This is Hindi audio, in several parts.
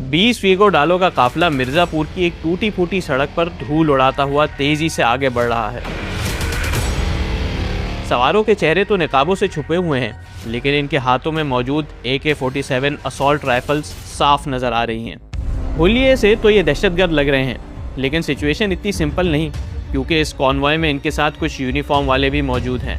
20 वीगो डालो का काफिला मिर्जापुर की एक टूटी फूटी सड़क पर धूल उड़ाता हुआ तेजी से आगे बढ़ रहा है। सवारों के चेहरे तो निकाबों से छुपे हुए हैं, लेकिन इनके हाथों में मौजूद AK-47 असॉल्ट राइफल्स साफ नजर आ रही हैं। हुलिये से तो ये दहशतगर्द लग रहे हैं, लेकिन सिचुएशन इतनी सिंपल नहीं, क्योंकि इस कॉन्वॉय में इनके साथ कुछ यूनिफॉर्म वाले भी मौजूद हैं।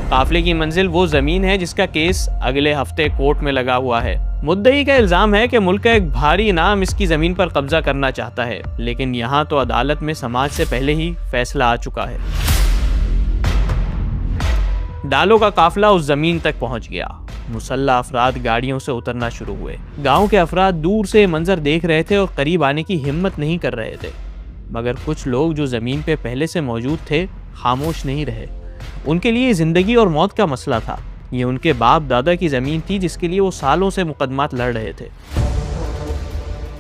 काफिले की मंजिल वो जमीन है जिसका केस अगले हफ्ते कोर्ट में लगा हुआ है। मुद्दई का इल्जाम है कि मुल्क का एक भारी इनाम इसकी जमीन पर कब्जा करना चाहता है, लेकिन यहाँ तो अदालत में समाज से पहले ही फैसला आ चुका है। डालो का काफिला उस जमीन तक पहुंच गया। मुसल्ला अफराद गाड़ियों से उतरना शुरू हुए। गांव के अफराद दूर से मंजर देख रहे थे और करीब आने की हिम्मत नहीं कर रहे थे, मगर कुछ लोग जो जमीन पे पहले से मौजूद थे खामोश नहीं रहे। उनके लिए जिंदगी और मौत का मसला था। ये उनके बाप दादा की जमीन थी जिसके लिए वो सालों से मुकदमात लड़ रहे थे।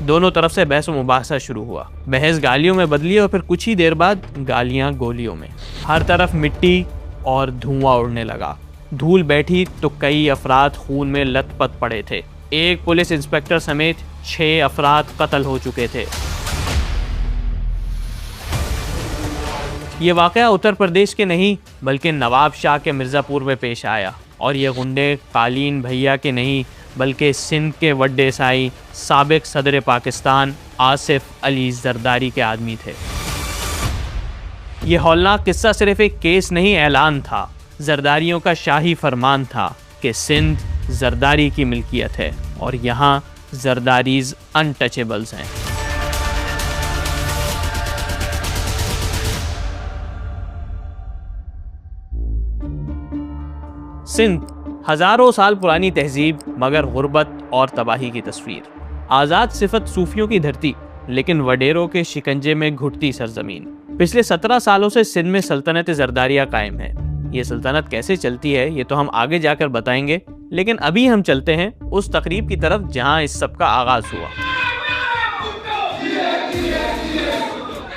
दोनों तरफ से बहस व मुबाहसा शुरू हुआ। बहस गालियों में बदली और फिर कुछ ही देर बाद गालियां गोलियों में। हर तरफ मिट्टी और धुआं उड़ने लगा। धूल बैठी तो कई अफराद खून में लथपथ पड़े थे। एक पुलिस इंस्पेक्टर समेत 6 अफराद कत्ल हो चुके थे। ये वाकया उत्तर प्रदेश के नहीं बल्कि नवाब शाह के मिर्ज़ापुर में पेश आया, और ये गुंडे कालीन भैया के नहीं बल्कि सिंध के वड्डे साई साबिक सदर पाकिस्तान आसिफ अली जरदारी के आदमी थे। ये हौलनाक किस्सा सिर्फ एक केस नहीं, ऐलान था। जरदारियों का शाही फरमान था कि सिंध जरदारी की मिल्कियत है और यहाँ जरदारीज अनटचेबल्स हैं। सिंध हजारों साल पुरानी तहजीब, मगर गुर्बत और तबाही की तस्वीर। आज़ाद सिफत सूफियों की धरती, लेकिन वडेरों के शिकंजे में घुटती सरजमीन। पिछले 17 सालों से सिंध में सल्तनत जरदारिया कायम है। ये सल्तनत कैसे चलती है ये तो हम आगे जाकर बताएंगे, लेकिन अभी हम चलते हैं उस तकरीब की तरफ जहां इस सब का आगाज हुआ।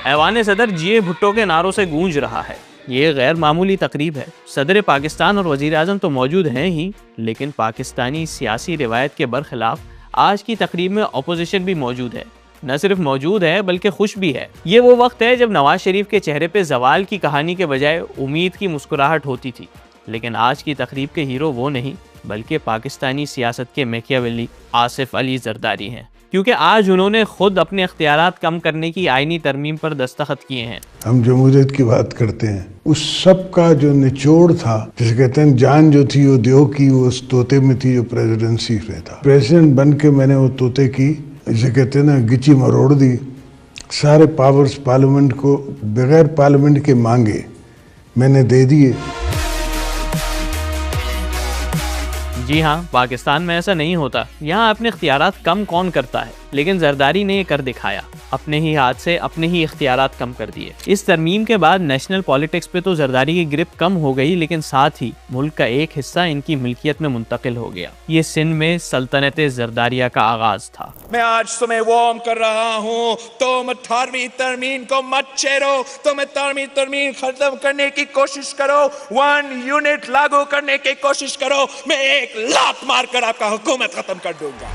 ऐवान सदर जिए भुट्टो के नारों से गूंज रहा है। ये गैर मामूली तकरीब है। सदर पाकिस्तान और वजीर आज़म तो मौजूद हैं ही, लेकिन पाकिस्तानी सियासी रिवायत के बरखिलाफ आज की तकरीब में अपोजिशन भी मौजूद है। न सिर्फ मौजूद है बल्कि खुश भी है। ये वो वक्त है जब नवाज शरीफ के चेहरे पे जवाल की कहानी के बजाय उम्मीद की मुस्कुराहट होती थी, लेकिन आज की तकरीब के हीरो वो नहीं बल्कि पाकिस्तानी सियासत के मैकियावेली आसिफ अली जरदारी हैं, क्योंकि आज उन्होंने खुद अपने इख्तियारात कम करने की आईनी तरमीम पर दस्तखत किए हैं। हम जमहूरियत की बात करते हैं, उस सब का जो निचोड़ था, जिसे कहते हैं जान जो थी वो देव की, वो उस तोते में थी जो प्रेसिडेंसी में था। प्रेसिडेंट बन के मैंने वो तोते की, जिसे कहते हैं ना, गिची मरोड़ दी। सारे पावर्स पार्लियामेंट को बगैर पार्लियामेंट के मांगे मैंने दे दिए। जी हाँ, पाकिस्तान में ऐसा नहीं होता। यहाँ अपने इख्तियारात कम कौन करता है, लेकिन जरदारी ने ये कर दिखाया। अपने ही हाथ से अपने ही इख्तियारात कम कर दिए। इस तरमीम के बाद नेशनल पॉलिटिक्स पे तो जरदारी की ग्रिप कम हो गई, लेकिन साथ ही मुल्क का एक हिस्सा इनकी मिल्कियत में मुंतकिल हो गया। ये सिंध में सल्तनत जरदारिया का आगाज था। मैं आज तुम्हें वार्न कर रहा हूँ, तुम 18वीं तरमीम को मत छेड़ो। तुम 18वीं तरमीम खत्म करने की कोशिश करो, 1 यूनिट लागू करने की कोशिश करो, मैं एक लात मारकर आपका हुकूमत खत्म कर दूंगा।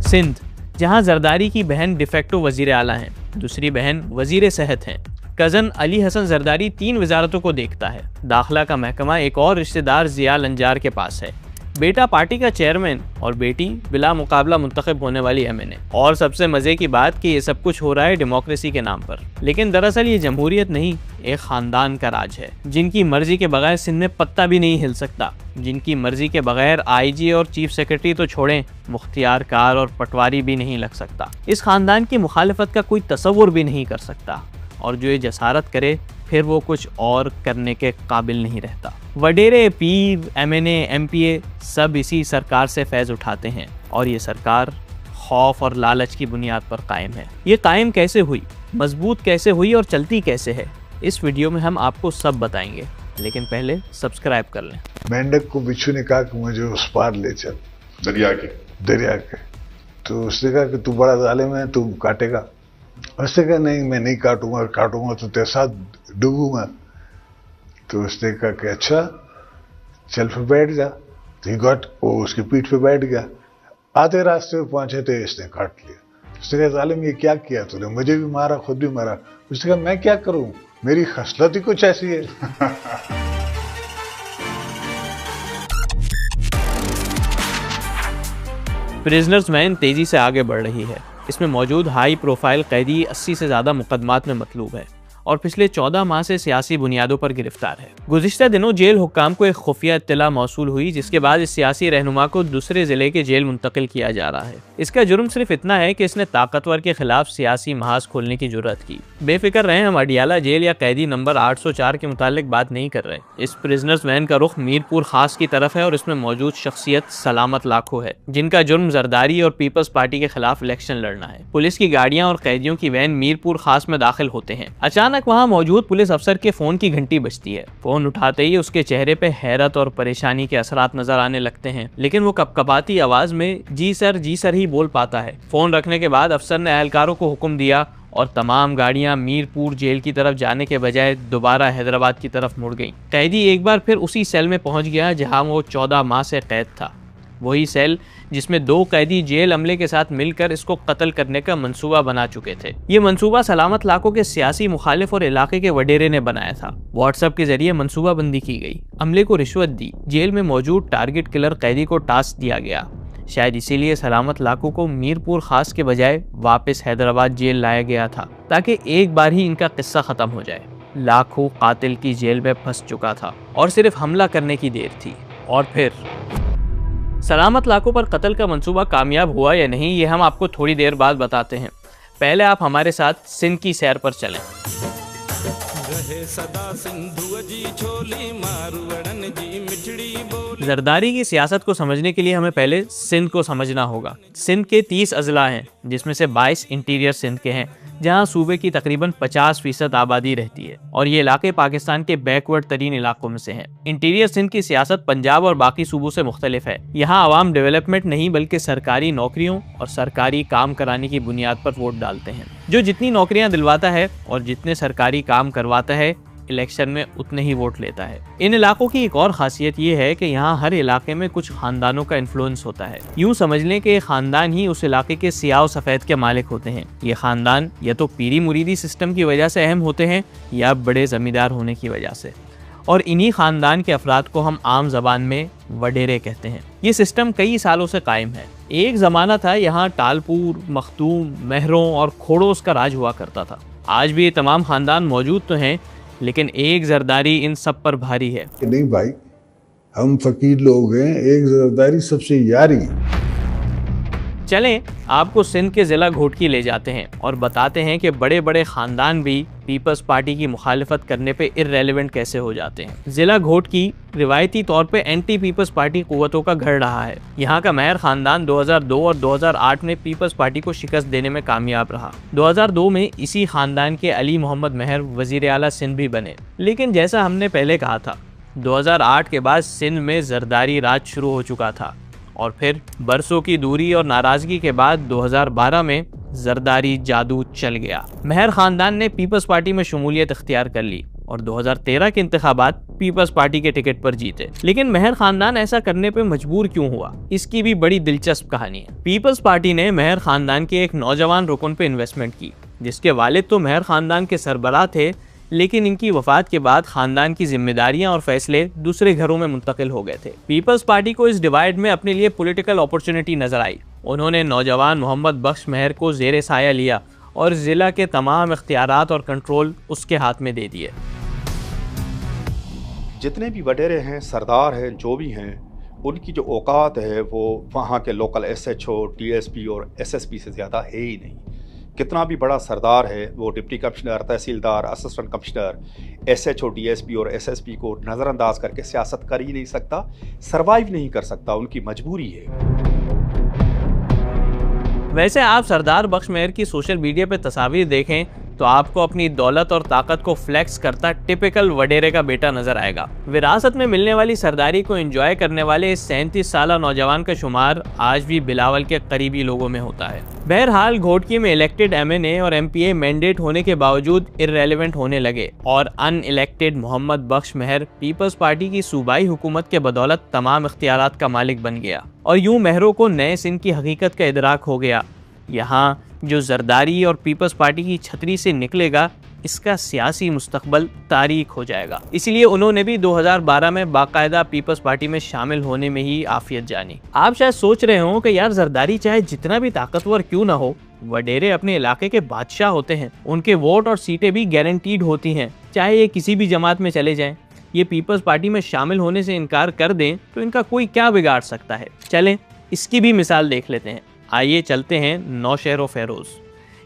सिंध, जहां जरदारी की बहन डिफेक्टो वजीर आला हैं, दूसरी बहन वजीर सेहत हैं। कजन अली हसन जरदारी 3 वजारतों को देखता है। दाखिला का महकमा एक और रिश्तेदार जिया लंजार के पास है। बेटा पार्टी का चेयरमैन और बेटी बिला मुकाबला मुंतखब होने वाली MNA। और सबसे मजे की बात कि ये सब कुछ हो रहा है डेमोक्रेसी के नाम पर, लेकिन दरअसल ये जमहूरियत नहीं, एक खानदान का राज है, जिनकी मर्जी के बगैर सिंध में पत्ता भी नहीं हिल सकता। जिनकी मर्जी के बगैर IG और चीफ सेक्रेटरी तो छोड़ें, मुख्तियार कार और पटवारी भी नहीं लग सकता। इस खानदान की मुखालिफत का कोई तसव्वुर भी नहीं कर सकता, और जो ये जसारत करे फिर वो कुछ और करने के काबिल नहीं रहता। वडेरे, पीर, MNA, MPA सब इसी सरकार से फैज़ उठाते हैं, और ये सरकार खौफ और लालच की बुनियाद पर कायम है। ये कायम कैसे हुई, मजबूत कैसे हुई और चलती कैसे है, इस वीडियो में हम आपको सब बताएंगे, लेकिन पहले सब्सक्राइब कर लें। मेंढक को बिच्छू ने कहा कि मुझे उस पार ले चल, दरिया के। तो उसने कहा कि तू बड़ा जालिम है, तू काटेगा। उसने कहा नहीं, मैं नहीं काटूंगा तो तेरे साथ डूबूंगा। तो उसने कहा कि अच्छा चल फिर बैठ जा। ही गॉट, वो उसकी पीठ पे बैठ गया। आधे रास्ते पे पहुंचे तो इसने काट लिया। उसने कहा जालिम ये क्या किया तूने, मुझे भी मारा खुद भी मारा। उसने कहा मैं क्या करूं, मेरी खसलत ही कुछ ऐसी है। प्रिजनर्स वैन तेजी से आगे बढ़ रही है। इसमें मौजूद हाई प्रोफाइल कैदी 80 से ज्यादा मुकदमात में मतलूब है और पिछले 14 माह से सियासी बुनियादों पर गिरफ्तार है। गुज़िश्ता दिनों जेल हुक्काम को एक खुफिया इत्तला मौसूल हुई, जिसके बाद इस सियासी रहनुमा को दूसरे जिले के जेल मुंतकिल किया जा रहा है। इसका जुर्म सिर्फ इतना है कि इसने ताकतवर के खिलाफ सियासी महाज खोलने की जुर्रत की। बेफिक्र रहें, हम अडियाला जेल या कैदी नंबर 804 के मुतालिक बात नहीं कर रहे। इस प्रिजनर्स वैन का रुख मीरपुर खास की तरफ है और इसमें मौजूद शख्सियत सलामत लाखों है, जिनका जुर्म जरदारी और पीपल्स पार्टी के खिलाफ इलेक्शन लड़ना है। पुलिस की गाड़ियां और कैदियों की वैन मीरपुर खास में दाखिल होते हैं। अचानक वहां मौजूद पुलिस अफसर के फोन की घंटी बजती है। फोन उठाते ही उसके चेहरे पे हैरत और परेशानी के असरात नजर आने लगते हैं, लेकिन वो कपकपाती आवाज में जी सर ही बोल पाता है। फोन रखने के बाद अफसर ने एहलकारों को हुक्म दिया और तमाम गाड़ियां मीरपुर जेल की तरफ जाने के बजाय दोबारा हैदराबाद की तरफ मुड़ गईं। कैदी एक बार फिर उसी सेल में पहुंच गया जहां वो 14 माह से कैद था। वही सेल जिसमें 2 कैदी जेल अमले के साथ मिलकर इसको कत्ल करने का मंसूबा बना चुके थे। ये मंसूबा सलामत लाखों के सियासी मुखालिफ और इलाके के वडेरे ने बनाया था। व्हाट्सएप के जरिए मंसूबा बंदी की गई, अमले को रिश्वत दी, जेल में मौजूद टारगेट किलर कैदी को टास्क दिया गया। शायद इसीलिए सलामत लाखों को मीरपुर खास के बजाय वापस हैदराबाद जेल लाया गया था, ताकि एक बार ही इनका किस्सा खत्म हो जाए। लाखों कातिल की जेल में फंस चुका था और सिर्फ हमला करने की देर थी। और फिर सलामत लाखों पर कत्ल का मंसूबा कामयाब हुआ या नहीं, ये हम आपको थोड़ी देर बाद बताते हैं। पहले आप हमारे साथ सिंध की सैर पर चलें। जरदारी की सियासत को समझने के लिए हमें पहले सिंध को समझना होगा। सिंध के 30 अजला हैं, जिसमें से 22 इंटीरियर सिंध के हैं, जहां सूबे की तकरीबन 50% आबादी रहती है और ये इलाके पाकिस्तान के बैकवर्ड तरीन इलाकों में से हैं। इंटीरियर सिंध की सियासत पंजाब और बाकी सूबों से मुख्तलिफ है। यहाँ आवाम डेवलपमेंट नहीं बल्कि सरकारी नौकरियों और सरकारी काम कराने की बुनियाद पर वोट डालते हैं। जो जितनी नौकरियां दिलवाता है और जितने सरकारी काम करवाता है, इलेक्शन में उतने ही वोट लेता है। इन इलाकों की एक और खासियत ये है कि यहाँ हर इलाके में कुछ खानदानों का इन्फ्लुएंस होता है। यूं समझ लें कि खानदान ही उस इलाके के सियाह सफेद के मालिक होते हैं। ये खानदान या तो पीरी मुरीदी सिस्टम की वजह से अहम होते हैं या बड़े जमींदार होने की वजह से, और इन्हीं खानदान के अफराद को हम आम जबान में वडेरे कहते हैं। ये सिस्टम कई सालों से कायम है। एक जमाना था यहाँ टालपुर, मखदूम, महरों और खोड़ोस का राज हुआ करता था। आज भी ये तमाम खानदान मौजूद तो हैं, लेकिन एक जरदारी इन सब पर भारी है। नहीं भाई, हम फकीर लोग हैं, एक जरदारी सबसे यारी। चलें आपको सिंध के जिला घोटकी ले जाते हैं और बताते हैं कि बड़े बड़े खानदान भी पीपल्स पार्टी की मुखालिफत करने पे इर्रेलेवेंट कैसे हो जाते हैं। जिला घोटकी रिवायती तौर पे एंटी पीपल्स पार्टी कुव्वतों का घर रहा है। यहाँ का महर खानदान 2002 और 2008 में पीपल्स पार्टी को शिकस्त देने में कामयाब रहा। 2002 में इसी खानदान के अली मोहम्मद महर वजीर आला सिंध भी बने। लेकिन जैसा हमने पहले कहा था, 2008 के बाद सिंध में जरदारी राज शुरू हो चुका था और फिर बरसों की दूरी और नाराजगी के बाद 2012 में जरदारी जादू चल गया। महर खानदान ने पीपल्स पार्टी में शमूलियत इख्तियार कर ली और 2013 के इंतखाबात पीपल्स पार्टी के टिकट पर जीते। लेकिन महर खानदान ऐसा करने पे मजबूर क्यों हुआ, इसकी भी बड़ी दिलचस्प कहानी है। पीपल्स पार्टी ने महर खानदान के एक नौजवान रुकन पे इन्वेस्टमेंट की, जिसके वालिद तो महर खानदान के सरबराह थे, लेकिन इनकी वफात के बाद खानदान की जिम्मेदारियां और फैसले दूसरे घरों में मुंतकिल हो गए थे। पीपल्स पार्टी को इस डिवाइड में अपने लिए पॉलिटिकल अपॉर्चुनिटी नजर आई। उन्होंने नौजवान मोहम्मद बख्श महर को जेरे साया लिया और जिला के तमाम इख्तियारात और कंट्रोल उसके हाथ में दे दिए। जितने भी वडेरे हैं, सरदार हैं, जो भी हैं, उनकी जो औकात है वो वहाँ के लोकल SHO, DSP और SSP से ज़्यादा है ही नहीं। कितना भी बड़ा सरदार है, वो डिप्टी कमिश्नर, तहसीलदार, असिस्टेंट कमिश्नर, SHO, DSP और SSP को नज़रअंदाज करके सियासत कर ही नहीं सकता, सरवाइव नहीं कर सकता, उनकी मजबूरी है। वैसे आप सरदार बख्श महर की सोशल मीडिया पे तस्वीर देखें तो आपको अपनी दौलत और ताकत को फ्लेक्स करता टिपिकल वडेरे का बेटा नजर आएगा। विरासत में मिलने वाली सरदारी को एंजॉय करने वाले इस 37 साला नौजवान का शुमार आज भी बिलावल के करीबी लोगों में होता है। बहरहाल घोटकी में इलेक्टेड MNA और MPA मैंडेट होने के बावजूद इररेलेवेंट होने लगे और अनइलेक्टेड मोहम्मद बख्श महर पीपल्स पार्टी की सूबाई हुकूमत के बदौलत तमाम इख्तियारात का मालिक बन गया और यूं महरों को नए सिंध की हकीकत का इदराक हो गया। यहाँ जो जरदारी और पीपल्स पार्टी की छतरी से निकलेगा इसका सियासी मुस्तकबल तारीख हो जाएगा। इसीलिए उन्होंने भी 2012 में बाकायदा पीपल्स पार्टी में शामिल होने में ही आफियत जानी। आप शायद सोच रहे हो कि यार जरदारी चाहे जितना भी ताकतवर क्यों ना हो, वडेरे अपने इलाके के बादशाह होते हैं, उनके वोट और सीटें भी गारंटीड होती हैं, चाहे ये किसी भी जमात में चले जाएं। ये पीपल्स पार्टी में शामिल होने से इनकार कर दें तो इनका कोई क्या बिगाड़ सकता है। चलें इसकी भी मिसाल देख लेते हैं। आइए चलते हैं नौशहर फेरोज।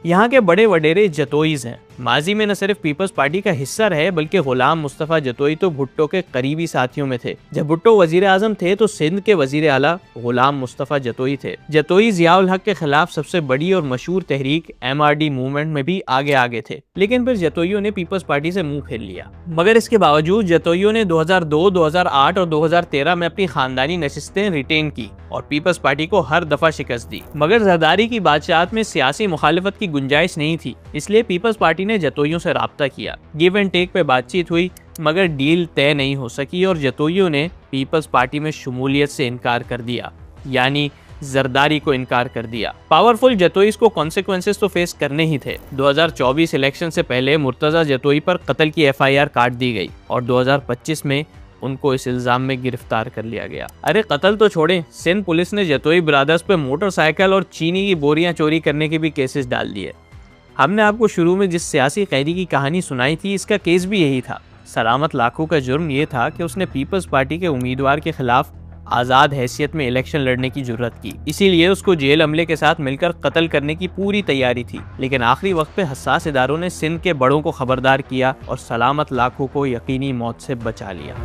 यहाँ के बड़े वडेरे जतोईज हैं। माजी में न सिर्फ पीपल्स पार्टी का हिस्सा रहे बल्कि गुलाम मुस्तफ़ा जतोई तो भुट्टो के करीबी साथियों में थे। जब भुट्टो वजीर आजम थे तो सिंध के वजीर आला गुलाम मुस्तफ़ा जतोई थे। जतोई ज़ियाउल हक के खिलाफ सबसे बड़ी और मशहूर तहरीक MRD मूवमेंट में भी आगे थे, लेकिन फिर जतोइयों ने पीपल्स पार्टी से मुंह फेर लिया। मगर इसके बावजूद जतोइयों ने 2002, 2008 और 2013 में अपनी खानदानी नशिस्तें रिटेन की और पीपल्स पार्टी को हर दफा शिकस्त दी। मगर जरदारी की बादशाहत में सियासी मुखालिफत की गुंजाइश नहीं थी, इसलिए पीपल्स पार्टी ने जतोइयों से राब्ता किया। गिव एंड टेक पे बातचीत हुई मगर डील तय नहीं हो सकी और जतोइयों ने पीपल्स पार्टी में शमूलियत से इनकार कर दिया, यानी जरदारी को इनकार कर दिया। पावरफुल जतोईस को कॉन्सिक्वेंसेस तो फेस करने ही थे। 2024 इलेक्शन से पहले मुर्तजा जतोई पर कत्ल की FIR काट दी गई और 2025 में उनको इस इल्जाम में गिरफ्तार कर लिया गया। अरे कत्ल तो छोड़ें, सिंध पुलिस ने जतोई ब्रादर्स पे मोटरसाइकिल और चीनी की बोरियां चोरी करने के भी केसेस डाल दिए। हमने आपको शुरू में जिस सियासी कैदी की कहानी सुनाई थी, इसका केस भी यही था। सलामत लाखों का जुर्म ये था कि उसने पीपल्स पार्टी के उम्मीदवार के खिलाफ आज़ाद हैसियत में इलेक्शन लड़ने की जुर्रत की, इसीलिए उसको जेल अमले के साथ मिलकर कत्ल करने की पूरी तैयारी थी। लेकिन आखिरी वक्त पे हसास इदारों ने सिंध के बड़ों को खबरदार किया और सलामत लाखों को यकीनी मौत से बचा लिया।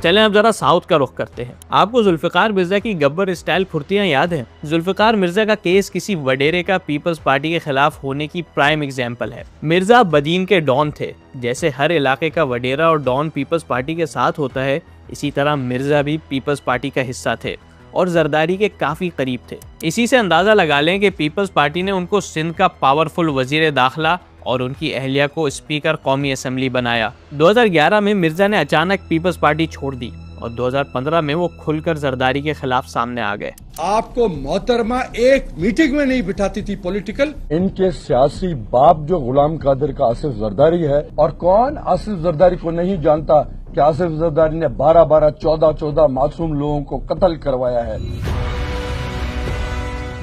चलें अब जरा साउथ का रुख करते हैं। आपको जुल्फिकार मिर्जा की गब्बर स्टाइल फुर्तियां याद हैं? जुल्फिकार मिर्जा का केस किसी वडेरे का पीपल्स पार्टी के खिलाफ होने की प्राइम एग्जाम्पल है। मिर्जा बदीन के डॉन थे। जैसे हर इलाके का वडेरा और डॉन पीपल्स पार्टी के साथ होता है, इसी तरह मिर्जा भी पीपल्स पार्टी का हिस्सा थे और जरदारी के काफी करीब थे। इसी से अंदाजा लगा लें कि पीपल्स पार्टी ने उनको सिंध का पावरफुल वजीर दाखिला और उनकी अहलिया को स्पीकर कौमी असेंबली बनाया। 2011 में मिर्जा ने अचानक पीपल्स पार्टी छोड़ दी और 2015 में वो खुलकर जरदारी के खिलाफ सामने आ गए। आपको मोहतरमा एक मीटिंग में नहीं बिठाती थी पॉलिटिकल। इनके सियासी बाप जो गुलाम कादिर का आसिफ जरदारी है, और कौन आसिफ जरदारी को नहीं जानता कि आसिफ जरदारी ने 12-12, 14-14 मासूम लोगों को कत्ल करवाया है।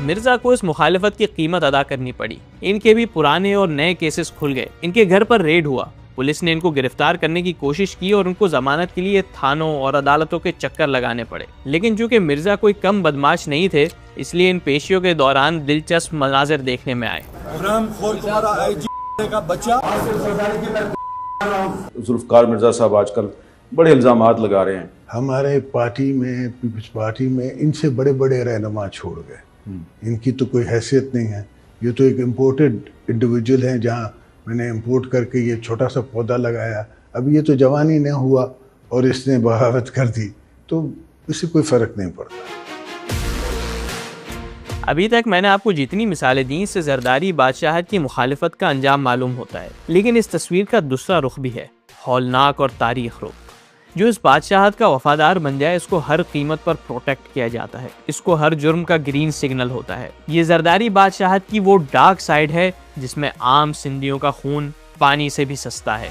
मिर्जा को इस मुखालिफत की कीमत अदा करनी पड़ी। इनके भी पुराने और नए केसेस खुल गए। इनके घर पर रेड हुआ, पुलिस ने इनको गिरफ्तार करने की कोशिश की और उनको जमानत के लिए थानों और अदालतों के चक्कर लगाने पड़े। लेकिन चूंकि मिर्जा कोई कम बदमाश नहीं थे, इसलिए इन पेशियों के दौरान दिलचस्प मनाजिर देखने में आए। जुल्फकार मिर्जा साहब आजकल बड़े इल्जामात लगा रहे हैं। हमारे पार्टी में, पीपल्स पार्टी में इनसे बड़े बड़े रहनुमा छोड़ गए। इनकी तो कोई हैसियत नहीं है। ये तो एक इम्पोर्टेड इंडिविजुअल है, जहाँ मैंने इंपोर्ट करके ये छोटा सा पौधा लगाया। अब ये तो जवानी नहीं हुआ और इसने बगावत कर दी, तो इससे कोई फर्क नहीं पड़ता। अभी तक मैंने आपको जितनी मिसालें दी, इससे जरदारी बादशाहत की मुखालिफत का अंजाम मालूम होता है। लेकिन इस तस्वीर का दूसरा रुख भी है, हौलनाक और तारीख रुख। जो इस बादशाहत का वफादार बन जाए, इसको हर कीमत पर प्रोटेक्ट किया जाता है। इसको हर जुर्म का ग्रीन सिग्नल होता है। ये जरदारी बादशाहत की वो डार्क साइड है जिसमें आम सिंधियों का खून पानी से भी सस्ता है।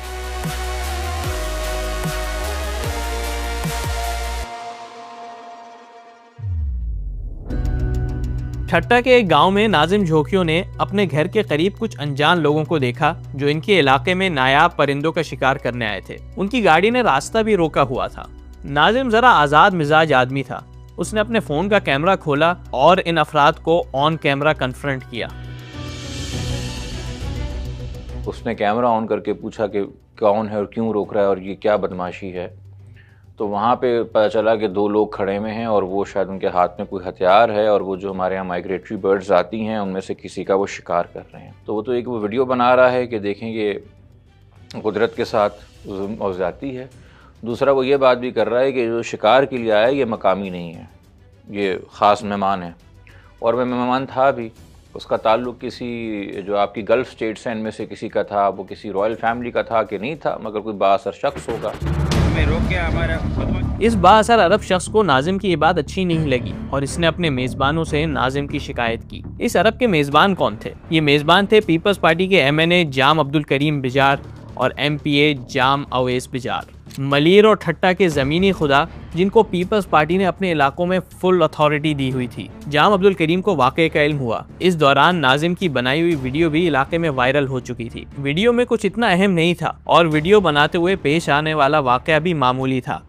ठट्टा के एक गांव में नाजिम झोंकियों ने अपने घर के करीब कुछ अनजान लोगों को देखा जो इनके इलाके में नायाब परिंदों का शिकार करने आए थे। उनकी गाड़ी ने रास्ता भी रोका हुआ था। नाजिम जरा आजाद मिजाज आदमी था। उसने अपने फोन का कैमरा खोला और इन अफराद को ऑन कैमरा कन्फ्रंट किया। उसने कैमरा ऑन करके पूछा कि कौन है और क्यों रोक रहा है और ये क्या बदमाशी है। तो वहाँ पे पता चला कि 2 लोग खड़े हुए हैं और वो शायद उनके हाथ में कोई हथियार है और वो जो हमारे यहाँ माइग्रेटरी बर्ड्स आती हैं उनमें से किसी का वो शिकार कर रहे हैं। तो वो तो एक वो वीडियो बना रहा है कि देखें ये कुदरत के साथ जुल्म और ज़्यादती है। दूसरा वो ये बात भी कर रहा है कि जो शिकार के लिए आया ये मकामी नहीं है, ये ख़ास मेहमान है। और वह मेहमान था भी, उसका ताल्लुक़ किसी जो आपकी गल्फ़ स्टेट्स हैं इनमें से किसी का था, वो किसी रॉयल फैमिली का था कि नहीं था, मगर कोई बाअसर शख्स होगा। इस बाअसर अरब शख्स को नाजिम की ये बात अच्छी नहीं लगी और इसने अपने मेज़बानों से नाजिम की शिकायत की। इस अरब के मेज़बान कौन थे? ये मेज़बान थे पीपल्स पार्टी के MNA जाम अब्दुल करीम बिजार और MPA जाम अवैस बिजार, मलीर और ठट्टा के ज़मीनी खुदा जिनको पीपल्स पार्टी ने अपने इलाकों में फुल अथॉरिटी दी हुई थी। जाम अब्दुल करीम को वाक़े का इल्म हुआ। इस दौरान नाजिम की बनाई हुई वीडियो भी इलाके में वायरल हो चुकी थी। वीडियो में कुछ इतना अहम नहीं था और वीडियो बनाते हुए पेश आने वाला वाक़या भी मामूली था,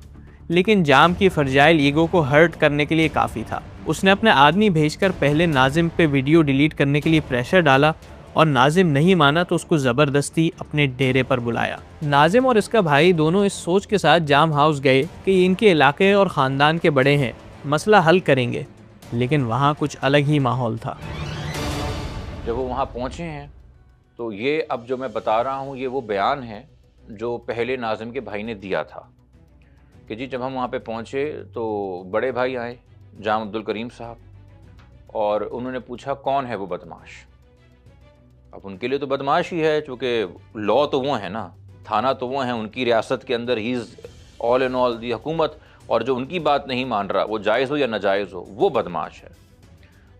लेकिन जाम की फर्जाइल ईगो को हर्ट करने के लिए काफ़ी था। उसने अपने आदमी भेजकर पहले नाजिम पे वीडियो डिलीट करने के लिए प्रेशर डाला और नाजिम नहीं माना तो उसको ज़बरदस्ती अपने डेरे पर बुलाया। नाजिम और इसका भाई दोनों इस सोच के साथ जाम हाउस गए कि इनके इलाके और ख़ानदान के बड़े हैं, मसला हल करेंगे, लेकिन वहाँ कुछ अलग ही माहौल था। जब वो वहाँ पहुँचे हैं तो ये अब जो मैं बता रहा हूँ ये वो बयान है जो पहले नाजिम के भाई ने दिया था कि जी जब हम वहाँ पे पहुँचे तो बड़े भाई आए जाम अब्दुल करीम साहब, और उन्होंने पूछा कौन है वो बदमाश। अब उनके लिए तो बदमाश ही है, चूँकि लॉ तो वो है ना, थाना तो वो है, उनकी रियासत के अंदर he is all in all the हुकूमत, और जो उनकी बात नहीं मान रहा वो जायज़ हो या नाजायज़ हो वो बदमाश है।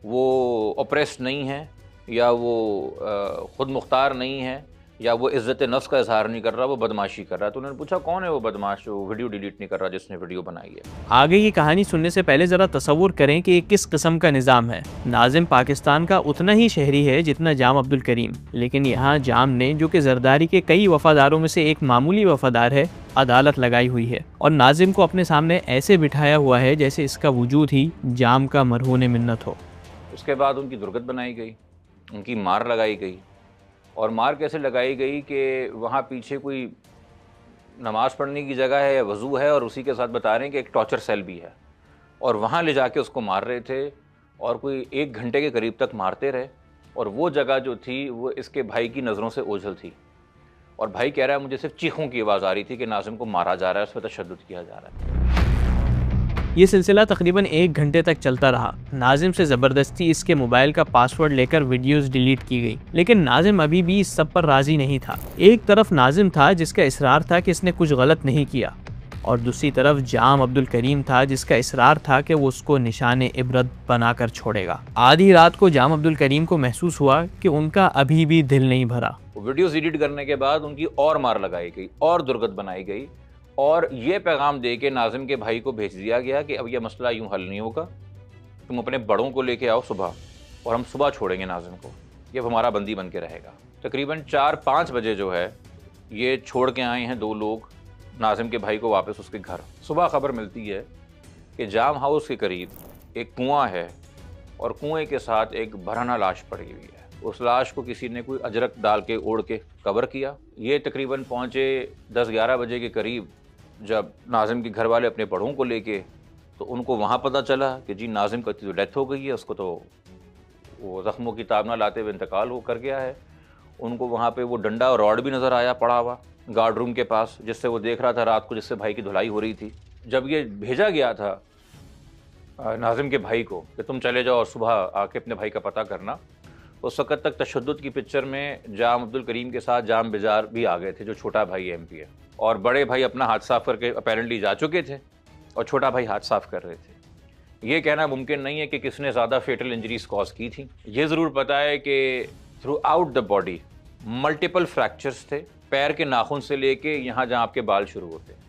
वो ऑप्रेस्ड नहीं है या वो ख़ुद मुख्तार नहीं है या वो इज़्ज़त नफ्स का इजहार नहीं कर रहा, वो बदमाशी कर रहा है। तो उन्होंने पूछा कौन है वो बदमाश जो वीडियो डिलीट नहीं कर रहा जिसने वीडियो बनाई है। आगे की कहानी सुनने से पहले ज़रा तसव्वुर करें कि ये किस किस्म का निज़ाम है। नाजिम पाकिस्तान का उतना ही शहरी है जितना जाम अब्दुल करीम, लेकिन यहाँ जाम ने, जो कि जरदारी के कई वफादारों में से एक मामूली वफादार है, अदालत लगाई हुई है और नाजिम को अपने सामने ऐसे बिठाया हुआ है जैसे इसका वजूद ही जाम का मरहून मिन्नत हो। उसके बाद उनकी दुर्गत बनाई गई, उनकी मार लगाई गई, और मार कैसे लगाई गई कि वहाँ पीछे कोई नमाज़ पढ़ने की जगह है या वज़ू है, और उसी के साथ बता रहे हैं कि एक टॉर्चर सेल भी है, और वहाँ ले जाके उसको मार रहे थे और कोई 1 घंटे के करीब तक मारते रहे। और वो जगह जो थी वो इसके भाई की नज़रों से ओझल थी, और भाई कह रहा है मुझे सिर्फ चीखों की आवाज़ आ रही थी कि नाजिम को मारा जा रहा है, उस पर तशद्दुद किया जा रहा है। ये सिलसिला तकरीबन 1 घंटे तक चलता रहा। नाजिम से ज़बरदस्ती इसके मोबाइल का पासवर्ड लेकर वीडियोस डिलीट की गई, लेकिन नाजिम अभी भी इस सब पर राज़ी नहीं था। एक तरफ नाजिम था जिसका इसरार था कि इसने कुछ गलत नहीं किया, और दूसरी तरफ जाम अब्दुल करीम था जिसका इसरार था कि वो उसको निशाने इबरत बनाकर छोड़ेगा। आधी रात को जाम अब्दुल करीम को महसूस हुआ कि उनका अभी भी दिल नहीं भरा। वीडियोस डिलीट करने के बाद उनकी और मार लगाई गई और दुर्गत बनाई गई, और ये पैगाम दे के नाजिम के भाई को भेज दिया गया कि अब यह मसला यूँ हल नहीं होगा, तुम अपने बड़ों को लेके आओ सुबह, और हम सुबह छोड़ेंगे नाजिम को, ये हमारा बंदी बन के रहेगा। तकरीबन 4-5 बजे जो है ये छोड़ के आए हैं 2 लोग नाजिम के भाई को वापस उसके घर। सुबह खबर मिलती है कि जाम हाउस के करीब एक कुआं है और कुएं के साथ एक बरहना लाश पड़ी हुई है। उस लाश को किसी ने कोई अजरक डाल के ओढ़ के कवर किया। ये तकरीबन पहुँचे 10-11 बजे के करीब, जब नाजिम के घर वाले अपने बड़ों को लेके, तो उनको वहाँ पता चला कि जी नाजिम की तो डेथ हो गई है, उसको तो वो ज़ख्मों की ताब ना लाते हुए इंतकाल हो कर गया है। उनको वहाँ पे वो डंडा और रॉड भी नज़र आया पड़ा हुआ गार्ड रूम के पास, जिससे वो देख रहा था रात को, जिससे भाई की धुलाई हो रही थी। जब ये भेजा गया था नाजिम के भाई को कि तुम चले जाओ और सुबह आके अपने भाई का पता करना, उस वक़्त तक तशद्दुद की पिक्चर में जाम अब्दुल करीम के साथ जाम बिजार भी आ गए थे, जो छोटा भाई MP है, और बड़े भाई अपना हाथ साफ़ करके अपेरेंटली जा चुके थे और छोटा भाई हाथ साफ़ कर रहे थे। ये कहना मुमकिन नहीं है कि किसने ज़्यादा फेटल इंजरीज कॉज की थी। ये ज़रूर पता है कि through out the body multiple fractures थे, पैर के नाखून से लेके यहाँ जहाँ आपके बाल शुरू होते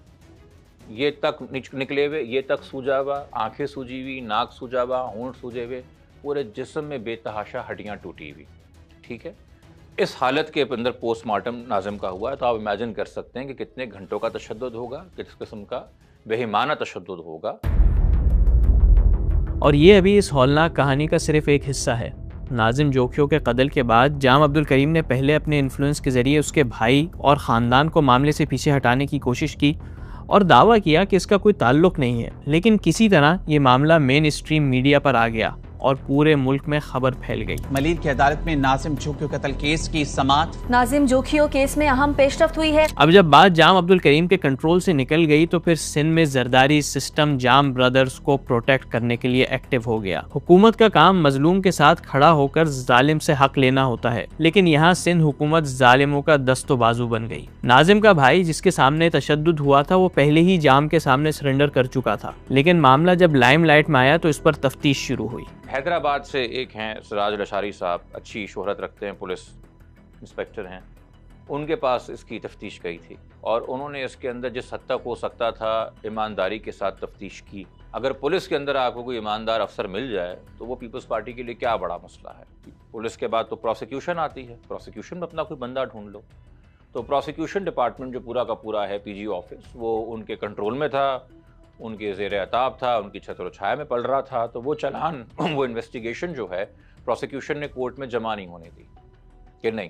ये तक निकले हुए, ये तक सूजा हुआ, आंखें सूजी हुई, नाक सूजा हुआ, होंठ सूजे हुए, पूरे जिस्म में बेतहाशा हड्डियाँ टूटी हुई। ठीक है, इस हालत के अंदर पोस्टमार्टम नाजिम का हुआ है, तो आप इमेजिन कर सकते हैं कि कितने घंटों का तशद्दुद होगा, किस किस्म का बेईमाना तशद्दुद होगा। और ये अभी इस हौलनाक कहानी का सिर्फ एक हिस्सा है। नाजिम जोखियों के कत्ल के बाद जाम अब्दुल करीम ने पहले अपने इन्फ्लुएंस के ज़रिए उसके भाई और ख़ानदान को मामले से पीछे हटाने की कोशिश की, और दावा किया कि इसका कोई ताल्लुक नहीं है, लेकिन किसी तरह ये मामला मेन स्ट्रीम मीडिया पर आ गया और पूरे मुल्क में खबर फैल गई। मलीर की अदालत में नाजिम जोखियों कत्ल केस की समाअत। नाजिम जोखियों केस में अहम पेशरफ्त हुई है। अब जब बात जाम अब्दुल करीम के कंट्रोल से निकल गई तो फिर सिंध में जरदारी सिस्टम जाम ब्रदर्स को प्रोटेक्ट करने के लिए एक्टिव हो गया। हुकूमत का काम मजलूम के साथ खड़ा होकर जालिम से हक लेना होता है, लेकिन यहाँ सिंध हुकूमत जालिमों का दस्तो बाजू बन गई। नाजिम का भाई जिसके सामने तशद्दुद हुआ था वो पहले ही जाम के सामने सरेंडर कर चुका था, लेकिन मामला जब लाइमलाइट में आया तो इस पर तफ्तीश शुरू हुई। हैदराबाद से एक हैं सिराज लशारी साहब, अच्छी शोहरत रखते हैं, पुलिस इंस्पेक्टर हैं। उनके पास इसकी तफ्तीश गई थी और उन्होंने इसके अंदर जिस हद तक हो सकता था ईमानदारी के साथ तफ्तीश की। अगर पुलिस के अंदर आपको कोई ईमानदार अफसर मिल जाए तो वो पीपल्स पार्टी के लिए क्या बड़ा मसला है। पुलिस के बाद तो प्रोसिक्यूशन आती है, प्रोसिक्यूशन में अपना कोई बंदा ढूंढ लो। तो प्रोसिक्यूशन डिपार्टमेंट जो पूरा का पूरा है पीजी ऑफिस, वो उनके कंट्रोल में था, उनके ज़ेर अताब था, उनकी छत्र छाया में पड़ रहा था। तो वो चलान वो इन्वेस्टिगेशन जो है प्रोसिक्यूशन ने कोर्ट में जमा नहीं होने दी कि नहीं,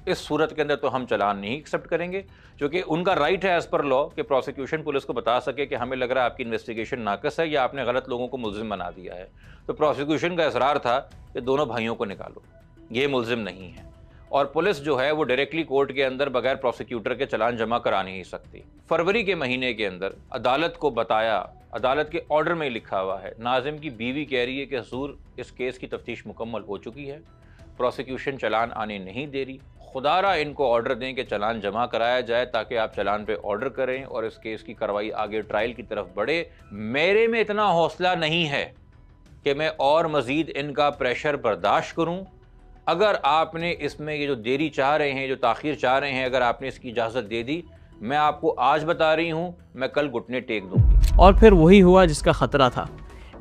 इस सूरत के अंदर तो हम चलान नहीं एक्सेप्ट करेंगे, क्योंकि उनका राइट है एज़ पर लॉ कि प्रोसिक्यूशन पुलिस को बता सके कि हमें लग रहा है आपकी इन्वेस्टिगेशन नाकस है या आपने गलत लोगों को मुल्जिम बना दिया है। तो प्रोसिक्यूशन का इसरार था कि दोनों भाइयों को निकालो, ये मुल्जिम नहीं है। और पुलिस जो है वो डायरेक्टली कोर्ट के अंदर बगैर प्रोसिक्यूटर के चलान जमा करा नहीं सकती। फरवरी के महीने के अंदर अदालत को बताया, अदालत के ऑर्डर में लिखा हुआ है, नाजिम की बीवी कह रही है कि हुजूर इस केस की तफ्तीश मुकम्मल हो चुकी है, प्रोसिक्यूशन चलान आने नहीं दे रही, खुदारा इनको ऑर्डर दें कि चलान जमा कराया जाए ताकि आप चलान पे ऑर्डर करें और इस केस की कार्रवाई आगे ट्रायल की तरफ बढ़े। मेरे में इतना हौसला नहीं है कि मैं और मज़ीद इनका प्रेशर बर्दाश्त करूँ। अगर आपने इसमें ये जो देरी चाह रहे हैं, जो ताख़ीर चाह रहे हैं, अगर आपने इसकी इजाज़त दे दी, मैं आपको आज बता रही हूँ, मैं कल घुटने टेक दूँगी। और फिर वही हुआ जिसका खतरा था।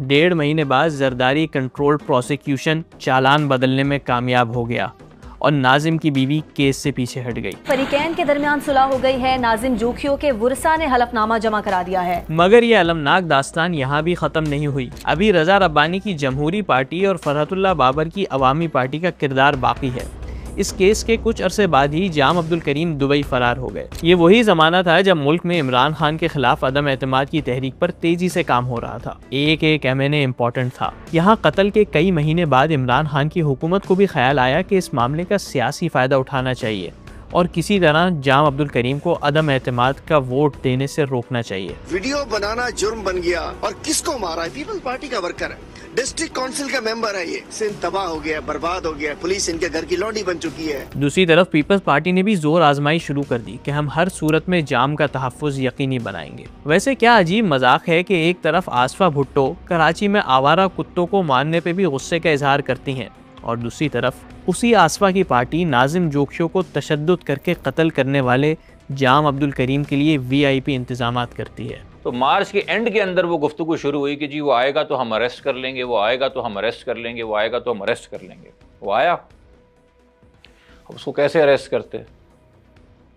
1.5 महीने बाद जरदारी कंट्रोल्ड प्रोसिक्यूशन चालान बदलने में कामयाब हो गया और नाजिम की बीवी केस से पीछे हट गई। फरीकैन के दरमियान सुलह हो गई है। नाजिम जोखियों के वुरसा ने हलफनामा जमा करा दिया है। मगर ये अलमनाक दास्तान यहाँ भी खत्म नहीं हुई। अभी रजा रब्बानी की जमहूरी पार्टी और फरहतुल्लाह बाबर की अवामी पार्टी का किरदार बाकी है। इस केस के कुछ अरसे बाद ही जाम अब्दुल करीम दुबई फरार हो गए। ये वही जमाना था जब मुल्क में इमरान खान के खिलाफ अदम एतमाद की तहरीक पर तेजी से काम हो रहा था। एक एमएनए इम्पोर्टेंट था। यहाँ कत्ल के कई महीने बाद इमरान खान की हुकूमत को भी ख्याल आया कि इस मामले का सियासी फायदा उठाना चाहिए और किसी तरह जाम अब्दुल करीम को अदम एतमाद का वोट देने से रोकना चाहिए। वीडियो बनाना जुर्म बन गया और किसको मारा है? पीपल्स पार्टी का वर्कर है, डिस्ट्रिक्ट काउंसिल का मेंबर है। ये सिंध तबाह हो गया, बर्बाद हो गया, पुलिस इनके घर की लौंडी बन चुकी है। दूसरी तरफ पीपल्स पार्टी ने भी जोर आजमाई शुरू कर दी कि हम हर सूरत में जाम का तहफ़्फ़ुज़ यकीनी बनाएंगे। वैसे क्या अजीब मजाक है कि एक तरफ आसफा भुट्टो कराची में आवारा कुत्तों को मारने पे भी गुस्से का इजहार करती हैं और दूसरी तरफ उसी आसफा की पार्टी नाजिम जोखियों को तशद्दुद करके कत्ल करने वाले जाम अब्दुल करीम के लिए VIP इंतजामात करती है। तो मार्च के एंड के अंदर वो गुफ्तगू शुरू हुई कि जी वो आएगा तो हम अरेस्ट कर लेंगे, वो आएगा तो हम अरेस्ट कर लेंगे, वो आएगा तो हम अरेस्ट कर लेंगे। वो आया, अब उसको कैसे अरेस्ट करते?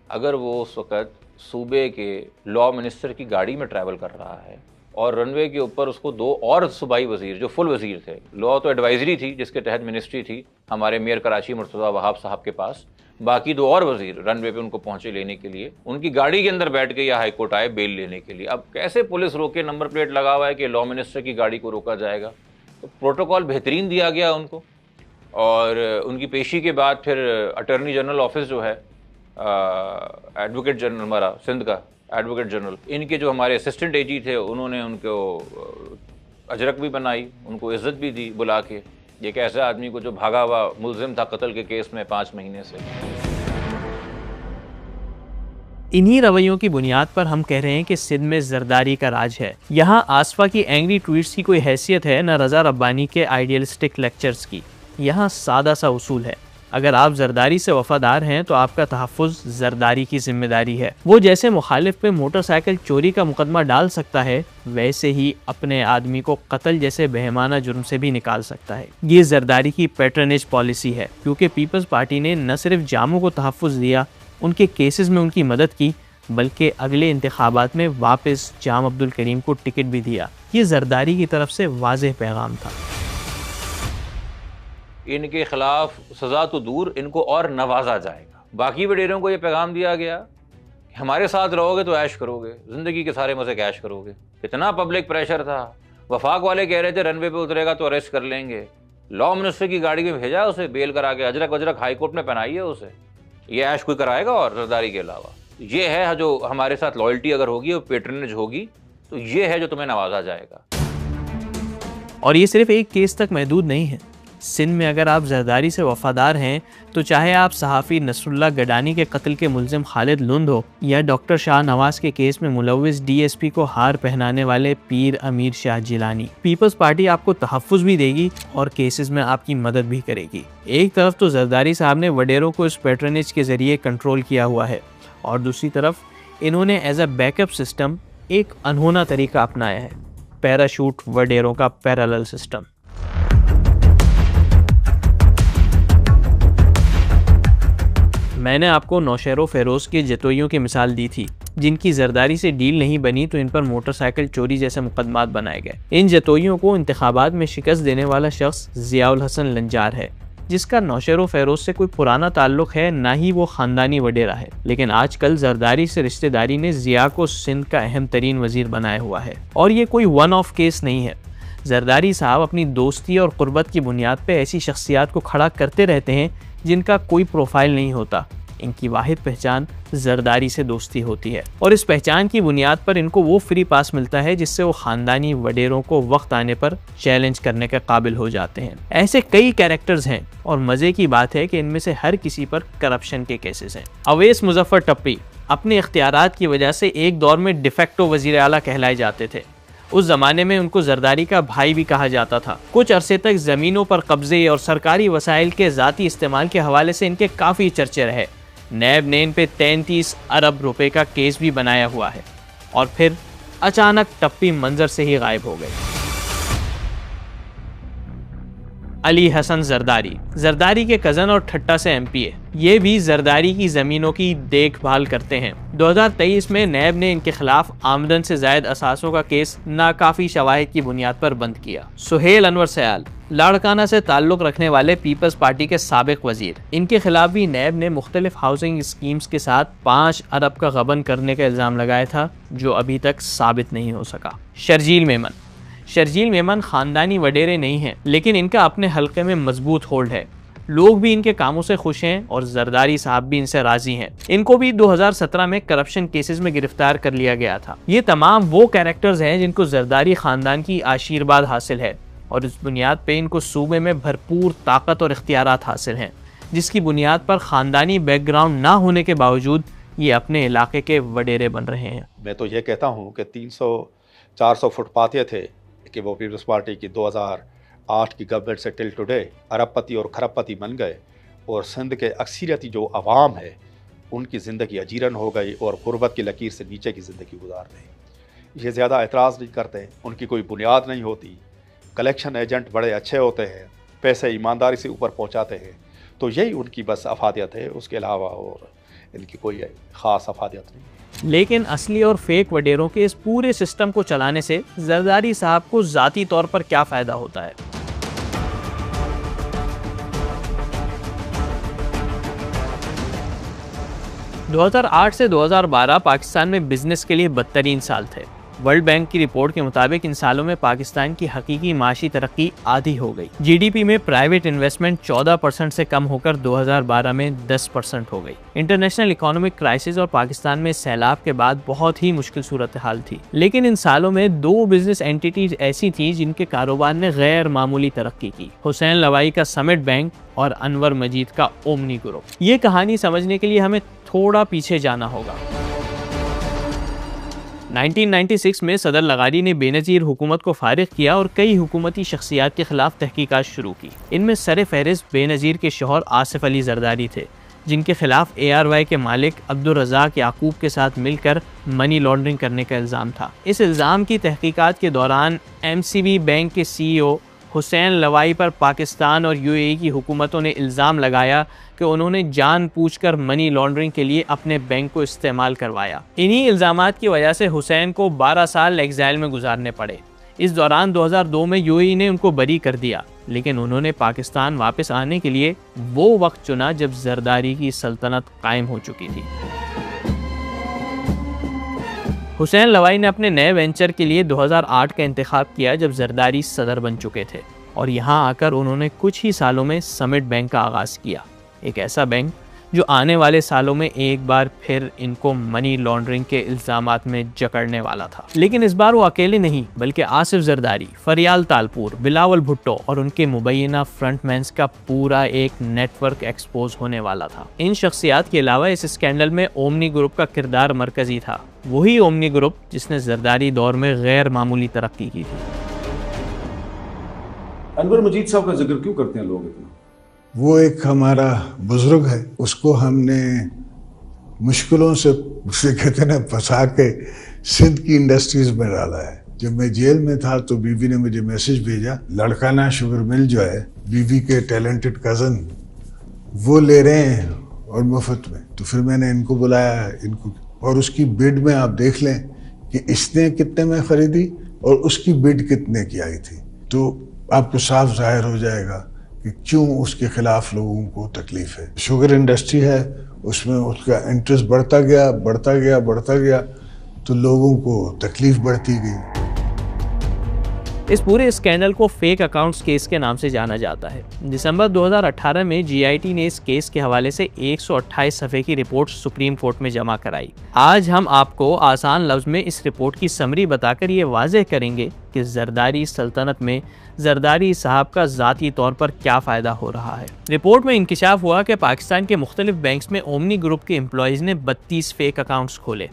अगर वो उस वक़्त सूबे के लॉ मिनिस्टर की गाड़ी में ट्रैवल कर रहा है और रनवे के ऊपर उसको 2 और सूबाई वज़ीर जो फुल वज़ीर थे, लॉ तो एडवाइजरी थी जिसके तहत मिनिस्ट्री थी हमारे मेयर कराची मुर्तज़ा वहाब साहब के पास, बाकी 2 और वज़ीर रनवे पे उनको पहुंचे लेने के लिए, उनकी गाड़ी के अंदर बैठ के या हाई कोर्ट आए बेल लेने के लिए। अब कैसे पुलिस रोके? नंबर प्लेट लगा हुआ है कि लॉ मिनिस्टर की गाड़ी को रोका जाएगा। तो प्रोटोकॉल बेहतरीन दिया गया उनको और उनकी पेशी के बाद फिर अटर्नी जनरल ऑफिस जो है, एडवोकेट जनरल हमारा सिंध का एडवोकेट जनरल, इनके जो हमारे असिस्टेंट AG थे उन्होंने उनको अजरक भी बनाई, उनको इज्जत भी दी बुला के। एक ऐसे आदमी को जो भागा हुआ मुल्जिम था कत्ल के केस में 5 महीने से। इन्हीं रवैयों की बुनियाद पर हम कह रहे हैं कि सिंध में जरदारी का राज है। यहाँ आसफा की एंग्री ट्वीट्स की कोई हैसियत है न रजा रब्बानी के आइडियलिस्टिक लेक्चर्स की। यहाँ सादा सा उसूल है, अगर आप जरदारी से वफादार हैं तो आपका तहफ़्फ़ुज़ जरदारी की जिम्मेदारी है। वो जैसे मुखालिफ पे मोटरसाइकिल चोरी का मुकदमा डाल सकता है, वैसे ही अपने आदमी को कत्ल जैसे बेहमाना जुर्म से भी निकाल सकता है। ये जरदारी की पैटर्नेज पॉलिसी है, क्योंकि पीपल्स पार्टी ने न सिर्फ जामों को तहफ़्फ़ुज़ दिया, उनके केसेस में उनकी मदद की, बल्कि अगले इंतखाबात में वापस जाम अब्दुल करीम को टिकट भी दिया। ये जरदारी की तरफ से वाज़ेह पैगाम था। इनके खिलाफ सज़ा तो दूर, इनको और नवाजा जाएगा। बाकी वडेरों को ये पैगाम दिया गया हमारे साथ रहोगे तो ऐश करोगे, जिंदगी के सारे मजे कैश करोगे। कितना पब्लिक प्रेशर था, वफाक वाले कह रहे थे रनवे पे उतरेगा तो अरेस्ट कर लेंगे, लॉ मिनिस्टर की गाड़ी में भेजा उसे बेल करा के, अजरक वजरक हाईकोर्ट में पहनाई है उसे। ये ऐश कोई कराएगा? और जरदारी के अलावा ये है जो हमारे साथ लॉयल्टी अगर होगी और पेट्रनेज होगी तो ये है जो तुम्हें नवाजा जाएगा। और ये सिर्फ एक केस तक महदूद नहीं है। सिंध में अगर आप जरदारी से वफादार हैं तो चाहे आप सहाफ़ी नसरुल्लाह गडानी के कत्ल के मुल्ज़िम खालिद लुंद हो या डॉक्टर शाह नवाज के केस में मुलव्विस DSP को हार पहनाने वाले पीर अमीर शाह जिलानी, पीपल्स पार्टी आपको तहफ़्फ़ुज़ भी देगी और केसेस में आपकी मदद भी करेगी। एक तरफ तो जरदारी साहब ने वडेरों को इस पैट्रनेज के ज़रिए कंट्रोल किया हुआ है और दूसरी तरफ इन्होंने एज अ बैकअप सिस्टम एक अनहोना तरीका अपनाया है, पैराशूट वडेरों का पैरेलल सिस्टम। मैंने आपको नौशेरो फेरोज के जतोइयों की मिसाल दी थी, जिनकी जरदारी से डील नहीं बनी तो इन पर मोटरसाइकिल चोरी जैसे मुकदमात बनाए गए। इन जतोइयों को इंतखाबात में शिकस्त देने वाला शख्स ज़ियाउल हसन लंजार है, जिसका नौशेरो फेरोज से कोई पुराना ताल्लुक है, ना ही वो ख़ानदानी वडेरा है। लेकिन आजकल जरदारी से रिश्तेदारी ने ज़िया को सिंध का अहम तरीन वज़ीर बनाया हुआ है। और ये कोई वन ऑफ केस नहीं है। जरदारी साहब अपनी दोस्ती और क़ुर्बत की बुनियाद पर ऐसी शख्सियात को खड़ा करते रहते हैं जिनका कोई प्रोफाइल नहीं होता। इनकी वाहिद पहचान जरदारी से दोस्ती होती है और इस पहचान की बुनियाद पर इनको वो फ्री पास मिलता है जिससे वो ख़ानदानी वडेरों को वक्त आने पर चैलेंज करने के काबिल हो जाते हैं। ऐसे कई कैरेक्टर्स हैं और मज़े की बात है कि इनमें से हर किसी पर करप्शन के केसेस हैं। अवैस मुजफ्फर टप्पी अपने इख्तियारात की वजह से एक दौर में डिफेक्टो वज़ीर आला कहलाए जाते थे। उस जमाने में उनको जरदारी का भाई भी कहा जाता था। कुछ अरसे तक ज़मीनों पर कब्जे और सरकारी वसाइल के ज़ाती इस्तेमाल के हवाले से इनके काफ़ी चर्चे रहे। नैब ने इन पे 33 अरब रुपए का केस भी बनाया हुआ है और फिर अचानक टप्पी मंजर से ही गायब हो गए। अली हसन जरदारी, जरदारी के कज़न और ठट्टा से MP है। ये भी जरदारी की ज़मीनों की देखभाल करते हैं। 2023 में नैब ने इनके खिलाफ आमदन से ज़ायद असासों का केस नाकाफ़ी शवाहिद की बुनियाद पर बंद किया। सुहेल अनवर सयाल, लाड़काना से ताल्लुक़ रखने वाले पीपल्स पार्टी के साबिक वज़ीर, इनके खिलाफ भी नैब ने मुख्तलिफ हाउसिंग स्कीम्स के साथ 5 अरब का गबन करने का इल्ज़ाम लगाया था, जो अभी तक साबित नहीं हो सका। शर्जील मेमन, शर्जील मेमन ख़ानदानी वडेरे नहीं हैं, लेकिन इनका अपने हल्के में मजबूत होल्ड है। लोग भी इनके कामों से खुश हैं और जरदारी साहब भी इनसे राजी हैं। इनको भी 2017 में करप्शन केसेस में गिरफ्तार कर लिया गया था। ये तमाम वो कैरेक्टर्स हैं जिनको जरदारी ख़ानदान की आशीर्वाद हासिल है और इस बुनियाद पे इनको सूबे में भरपूर ताकत और इख्तियारात हासिल हैं, जिसकी बुनियाद पर ख़ानदानी बैकग्राउंड ना होने के बावजूद ये अपने इलाके के वडेरे बन रहे हैं। मैं तो ये कहता हूँ कि 300-400 फुटपाथे थे कि वो पीपल्स पार्टी की 2008 की गवर्नमेंट से टिल टुडे अरबपति और खरबपति बन गए और सिंध के अक्सरियती जो आवाम है उनकी ज़िंदगी अजीरन हो गई और गुर्बत की लकीर से नीचे की ज़िंदगी गुजार रही। ये ज़्यादा एतराज़ नहीं करते, उनकी कोई बुनियाद नहीं होती, कलेक्शन एजेंट बड़े अच्छे होते हैं, पैसे ईमानदारी से ऊपर पहुंचाते हैं, तो यही उनकी बस अफादियत है, उसके अलावा और इनकी कोई ख़ास अफादियत नहीं। लेकिन असली और फेक वडेरों के इस पूरे सिस्टम को चलाने से जरदारी साहब को ज़ाती तौर पर क्या फ़ायदा होता है? – 2008 से 2012 पाकिस्तान में बिजनेस के लिए बदतरीन साल थे। वर्ल्ड बैंक की रिपोर्ट के मुताबिक इन सालों में पाकिस्तान की हकीकी माशी तरक्की आधी हो गई। GDP में प्राइवेट इन्वेस्टमेंट 14% से कम होकर 2012 में 10% हो गई। इंटरनेशनल इकोनॉमिक क्राइसिस और पाकिस्तान में सैलाब के बाद बहुत ही मुश्किल सूरत हाल थी। लेकिन इन सालों में 2 बिजनेस एंटिटीज ऐसी थी जिनके कारोबार ने गैर मामूली तरक्की की। हुसैन लवाई का समिट बैंक और अनवर मजीद का ओमनी ग्रुप। ये कहानी समझने के लिए हमें थोड़ा पीछे जाना होगा। 1996 में सदर लगारी ने बेनज़ीर हुकूमत को फारिग किया और कई हुकूमती शख्सियात के खिलाफ तहकीकात शुरू की। इनमें सर फहरिस्त बेनज़ीर के शौहर आसिफ अली जरदारी थे, जिनके खिलाफ ARY के मालिक अब्दुल रज़ाक याकूब के साथ मिलकर मनी लॉन्ड्रिंग करने का इल्ज़ाम था। इस इल्ज़ाम की तहकीकात के दौरान MCB बैंक के CEO हुसैन लवाई पर पाकिस्तान और UAE की हुकूमतों ने इल्ज़ाम लगाया कि उन्होंने जानबूझकर मनी लॉन्ड्रिंग के लिए अपने बैंक को इस्तेमाल करवाया। इन्हीं इल्ज़ामात की वजह से हुसैन को 12 साल एग्जाइल में गुजारने पड़े। इस दौरान 2002 में UAE ने उनको बरी कर दिया, लेकिन उन्होंने पाकिस्तान वापस आने के लिए वो वक्त चुना जब जरदारी की सल्तनत कायम हो चुकी थी। हुसैन लवाई ने अपने नए वेंचर के लिए 2008 का इंतखाब किया जब जरदारी सदर बन चुके थे, और यहाँ आकर उन्होंने कुछ ही सालों में समिट बैंक का आगाज़ किया, एक ऐसा बैंक जो आने वाले सालों में एक बार फिर इनको मनी लॉन्ड्रिंग के इल्ज़ामात में जकड़ने वाला था। लेकिन इस बार वो अकेले नहीं, बल्कि आसिफ जरदारी, फरियाल तालपुर, बिलावल भुट्टो और उनके मुबैना फ्रंटमैन्स का पूरा एक नेटवर्क एक्सपोज होने वाला था। इन शख्सियात के अलावा इस स्कैंडल में ओमनी ग्रुप का किरदार मरकजी था, वही ओमनी ग्रुप जिसने जरदारी दौर में गैर मामूली तरक्की की थी। अनवर मजीद साहब का जिक्र क्यों करते हैं लोग इतना? वो एक हमारा बुजुर्ग है, उसको हमने मुश्किलों से उसे कहते ना फंसा के सिंध की इंडस्ट्रीज में डाला है। जब मैं जेल में था तो बीवी ने मुझे मैसेज भेजा, लड़काना शुगर मिल जो है बीवी के टैलेंटेड कजन वो ले रहे हैं और मुफ्त में। तो फिर मैंने इनको बुलाया, इनको, और उसकी बिड में आप देख लें कि इसने कितने में खरीदी और उसकी बिड कितने की आई थी, तो आपको साफ जाहिर हो जाएगा कि क्यों उसके खिलाफ लोगों को तकलीफ है। शुगर इंडस्ट्री है, उसमें उसका इंटरेस्ट बढ़ता गया, तो लोगों को तकलीफ बढ़ती गई। इस पूरे स्कैंडल को फेक अकाउंट्स केस के नाम से जाना जाता है। दिसंबर 2018 में जीआईटी ने इस केस के हवाले से 128 सफ़े की रिपोर्ट सुप्रीम कोर्ट में जमा कराई। आज हम आपको आसान लफ्ज़ में इस रिपोर्ट की समरी बताकर ये वाज़ेह करेंगे कि जरदारी सल्तनत में जरदारी साहब का ज़ाती तौर पर क्या फ़ायदा हो रहा है। रिपोर्ट में इंकिशाफ हुआ कि पाकिस्तान के मुख्तलिफ बैंक्स में ओमनी ग्रुप के एम्प्लॉयज़ ने 32 फेक अकाउंट्स खोले।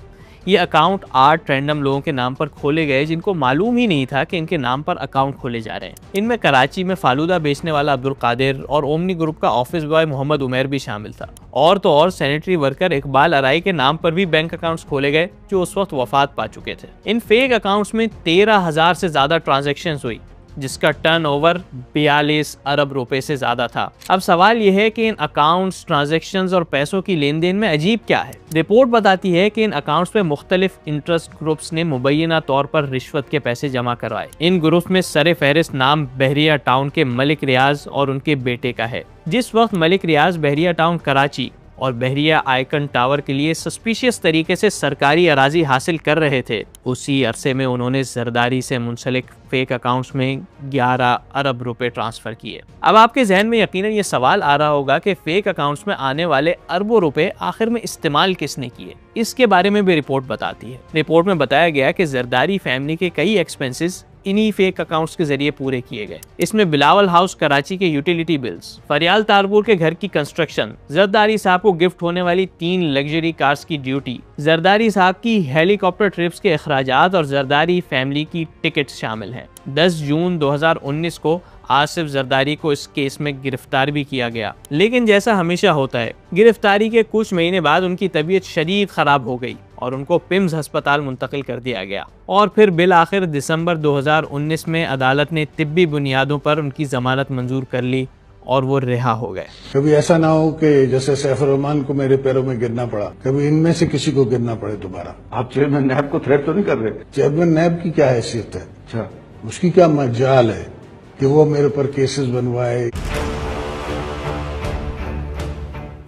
ये अकाउंट 8 रैंडम लोगों के नाम पर खोले गए जिनको मालूम ही नहीं था कि इनके नाम पर अकाउंट खोले जा रहे हैं। इनमें कराची में फालूदा बेचने वाला अब्दुल कादिर और ओमनी ग्रुप का ऑफिस बॉय मोहम्मद उमैर भी शामिल था। और तो और सैनिटरी वर्कर इकबाल अराई के नाम पर भी बैंक अकाउंट्स खोले गए जो उस वक्त वफात पा चुके थे। इन फेक अकाउंट्स में 13,000 से ज़्यादा ट्रांजेक्शन्स हुई, जिसका टर्नओवर 42 अरब रुपए से ज्यादा था। अब सवाल यह है कि इन अकाउंट्स, ट्रांजैक्शंस और पैसों की लेन देन में अजीब क्या है। रिपोर्ट बताती है कि इन अकाउंट्स में मुख्तलिफ इंटरेस्ट ग्रुप्स ने मुबैना तौर पर रिश्वत के पैसे जमा करवाए। इन ग्रुप्स में सरे फहरिस्त नाम बहरिया टाउन के मलिक रियाज और उनके बेटे का है। जिस वक्त मलिक रियाज बहरिया टाउन कराची और बहरिया आइकन टावर के लिए सस्पिशियस तरीके से सरकारी अराजी हासिल कर रहे थे, उसी अरसे में उन्होंने जरदारी से मुंसलिक फेक अकाउंट्स में 11 अरब रुपए ट्रांसफर किए। अब आपके जहन में यकीनन ये सवाल आ रहा होगा कि फेक अकाउंट्स में आने वाले अरबों रुपए आखिर में इस्तेमाल किसने किए। इसके बारे में भी रिपोर्ट बताती है। रिपोर्ट में बताया गया कि जरदारी फैमिली के कई एक्सपेंसेस इन्हीं फेक अकाउंट्स के जरिए पूरे किए गए। इसमें बिलावल हाउस कराची के यूटिलिटी बिल्स, फरियाल तारपुर के घर की कंस्ट्रक्शन, जरदारी साहब को गिफ्ट होने वाली 3 लग्जरी कार्स की ड्यूटी, जरदारी साहब की हेलीकॉप्टर ट्रिप्स के अखराजात और जरदारी फैमिली की टिकट शामिल हैं। 10 जून 2019 को आसिफ जरदारी को इस केस में गिरफ्तार भी किया गया, लेकिन जैसा हमेशा होता है गिरफ्तारी के कुछ महीने बाद उनकी तबीयत शदीद खराब हो गई और उनको पिम्स अस्पताल मुंतकिल कर दिया गया। और फिर बिल आखिर दिसंबर 2019 में अदालत ने तिब्बी बुनियादों पर उनकी जमानत मंजूर कर ली और वो रिहा हो गए। कभी ऐसा ना हो कि जैसे सैफुर रहमान को मेरे पैरों में गिरना पड़ा, कभी इनमें से किसी को गिरना पड़े दोबारा। आप चेयरमैन नैब को थ्रेट तो नहीं कर रहे? चेयरमैन नैब की क्या हैसियत है? अच्छा, उसकी क्या मजाल है कि वो मेरे पर केसेस बनवाए।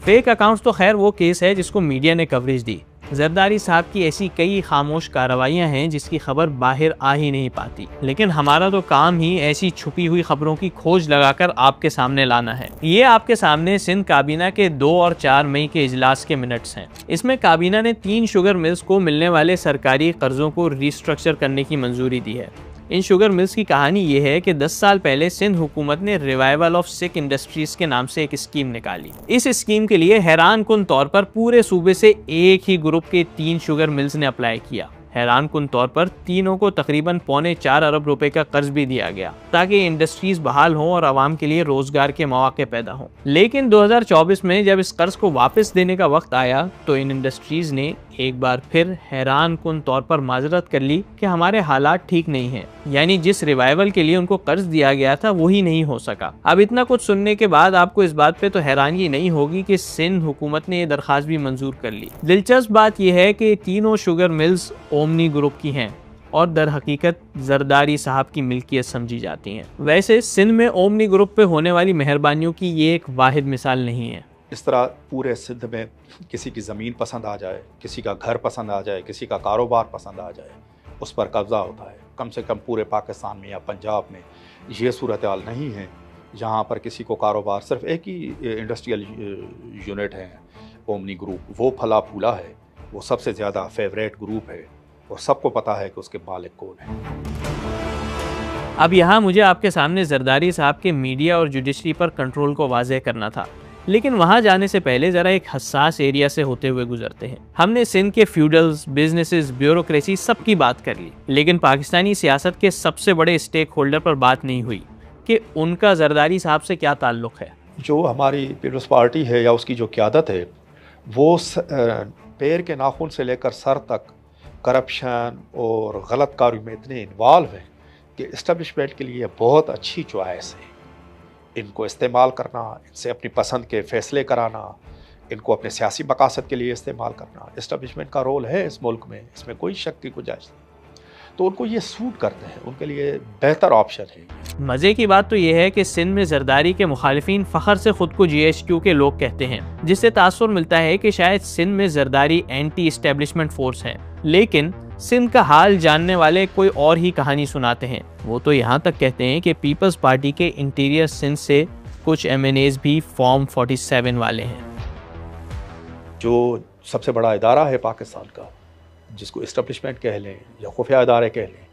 फेक अकाउंट्स तो खैर वो केस है जिसको मीडिया ने कवरेज दी। जरदारी साहब की ऐसी कई खामोश कार्रवाइयां हैं जिसकी खबर बाहर आ ही नहीं पाती, लेकिन हमारा तो काम ही ऐसी छुपी हुई खबरों की खोज लगाकर आपके सामने लाना है। ये आपके सामने सिंध काबीना के 2 और 4 मई के इजलास के मिनट्स हैं। इसमें काबीना ने 3 शुगर मिल्स को मिलने वाले सरकारी कर्जों को रिस्ट्रक्चर करने की मंजूरी दी है। इन शुगर मिल्स की कहानी ये है कि 10 साल पहले सिंध हुकूमत ने रिवाइवल ऑफ सिक इंडस्ट्रीज के नाम से एक स्कीम निकाली। इस स्कीम के लिए हैरान कुन तौर पर पूरे सूबे से एक ही ग्रुप के 3 शुगर मिल्स ने अप्लाई किया। हैरान कुन तौर पर तीनों को तकरीबन 4.25 अरब रुपए का कर्ज भी दिया गया ताकि इंडस्ट्रीज बहाल हों और आवाम के लिए रोजगार के मौके पैदा हों। लेकिन 2024 में जब इस कर्ज को वापस देने का वक्त आया तो इन इंडस्ट्रीज ने एक बार फिर हैरान कुन तौर पर माजरत कर ली कि हमारे हालात ठीक नहीं हैं, यानी जिस रिवाइवल के लिए उनको कर्ज दिया गया था वही नहीं हो सका। अब इतना कुछ सुनने के बाद आपको इस बात पे तो हैरानी नहीं होगी कि सिंध हुकूमत ने ये दरख्वास्त भी मंजूर कर ली। दिलचस्प बात यह है कि तीनों शुगर मिल्स ओमनी ग्रुप की हैं और दर हकीकत जरदारी साहब की मिल्कियत समझी जाती हैं। वैसे सिंध में ओमनी ग्रुप पे होने वाली मेहरबानियों की ये एक वाहिद मिसाल नहीं है। इस तरह पूरे सिंध में किसी की ज़मीन पसंद आ जाए, किसी का घर पसंद आ जाए, किसी का कारोबार पसंद आ जाए, उस पर कब्ज़ा होता है। कम से कम पूरे पाकिस्तान में या पंजाब में ये सूरत हाल नहीं है जहाँ पर किसी को कारोबार, सिर्फ एक ही इंडस्ट्रियल यूनिट है ओमनी ग्रुप, वो फला फूला है, वो सबसे ज़्यादा फेवरेट ग्रुप है और सबको पता है कि उसके मालिक कौन है। अब यहाँ मुझे आपके सामने जरदारी साहब के मीडिया और जुडिशरी पर कंट्रोल को वाज़ेह करना था, लेकिन वहाँ जाने से पहले ज़रा एक हसास एरिया से होते हुए गुजरते हैं। हमने सिंध के फ्यूडल्स, बिजनेसेस, ब्यूरोक्रेसी सब की बात कर ली, लेकिन पाकिस्तानी सियासत के सबसे बड़े स्टेक होल्डर पर बात नहीं हुई कि उनका जरदारी साहब से क्या ताल्लुक़ है। जो हमारी पीपल्स पार्टी है या उसकी जो क़यादत है, वो पैर के नाखून से लेकर सर तक करप्शन और गलत कार्यों में इतने इन्वॉल्व हैं कि इस्टेब्लिशमेंट के लिए बहुत अच्छी चॉइस है इनको इस्तेमाल करना, इनसे अपनी पसंद के फ़ैसले कराना, इनको अपने सियासी मकासद के लिए इस्तेमाल करना। इस्टेब्लिशमेंट का रोल है इस मुल्क में, इसमें कोई शक की गुंजाइश नहीं। तो उनको ये सूट करते हैं, उनके लिए बेहतर ऑप्शन है। मज़े की बात तो यह है कि सिंध में जरदारी के मुखालिफिन फ़ख्र से ख़ुद को GHQ के लोग कहते हैं, जिससे तासुर मिलता है कि शायद सिंध में जरदारी एंटी इस्टेब्लिशमेंट फोर्स है। लेकिन सिंध का हाल जानने वाले कोई और ही कहानी सुनाते हैं। वो तो यहाँ तक कहते हैं कि पीपल्स पार्टी के इंटीरियर सिंध से कुछ MNAs भी फॉर्म 47 वाले हैं। जो सबसे बड़ा इदारा है पाकिस्तान का, जिसको इस्टेब्लिशमेंट कह लें या खुफिया इदारे कह लें,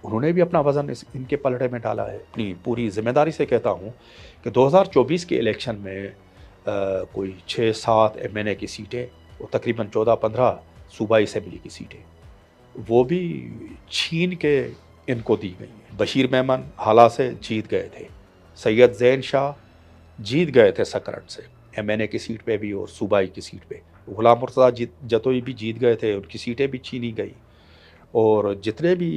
उन्होंने भी अपना वज़न इनके पलड़े में डाला है। अपनी पूरी जिम्मेदारी से कहता हूँ कि 2024 के इलेक्शन में कोई 6-7 MNA की सीटें और तकरीबन 14-15 सूबाई असेंबली की सीटें वो भी छीन के इनको दी गई हैं। बशीर मेमन हाला से जीत गए थे, सैयद ज़ैन शाह जीत गए थे सकरट से MNA की सीट पे भी और सूबाई की सीट पे। गुलाम मुर्तज़ा जतोई भी जीत गए थे, उनकी सीटें भी छीनी गई। और जितने भी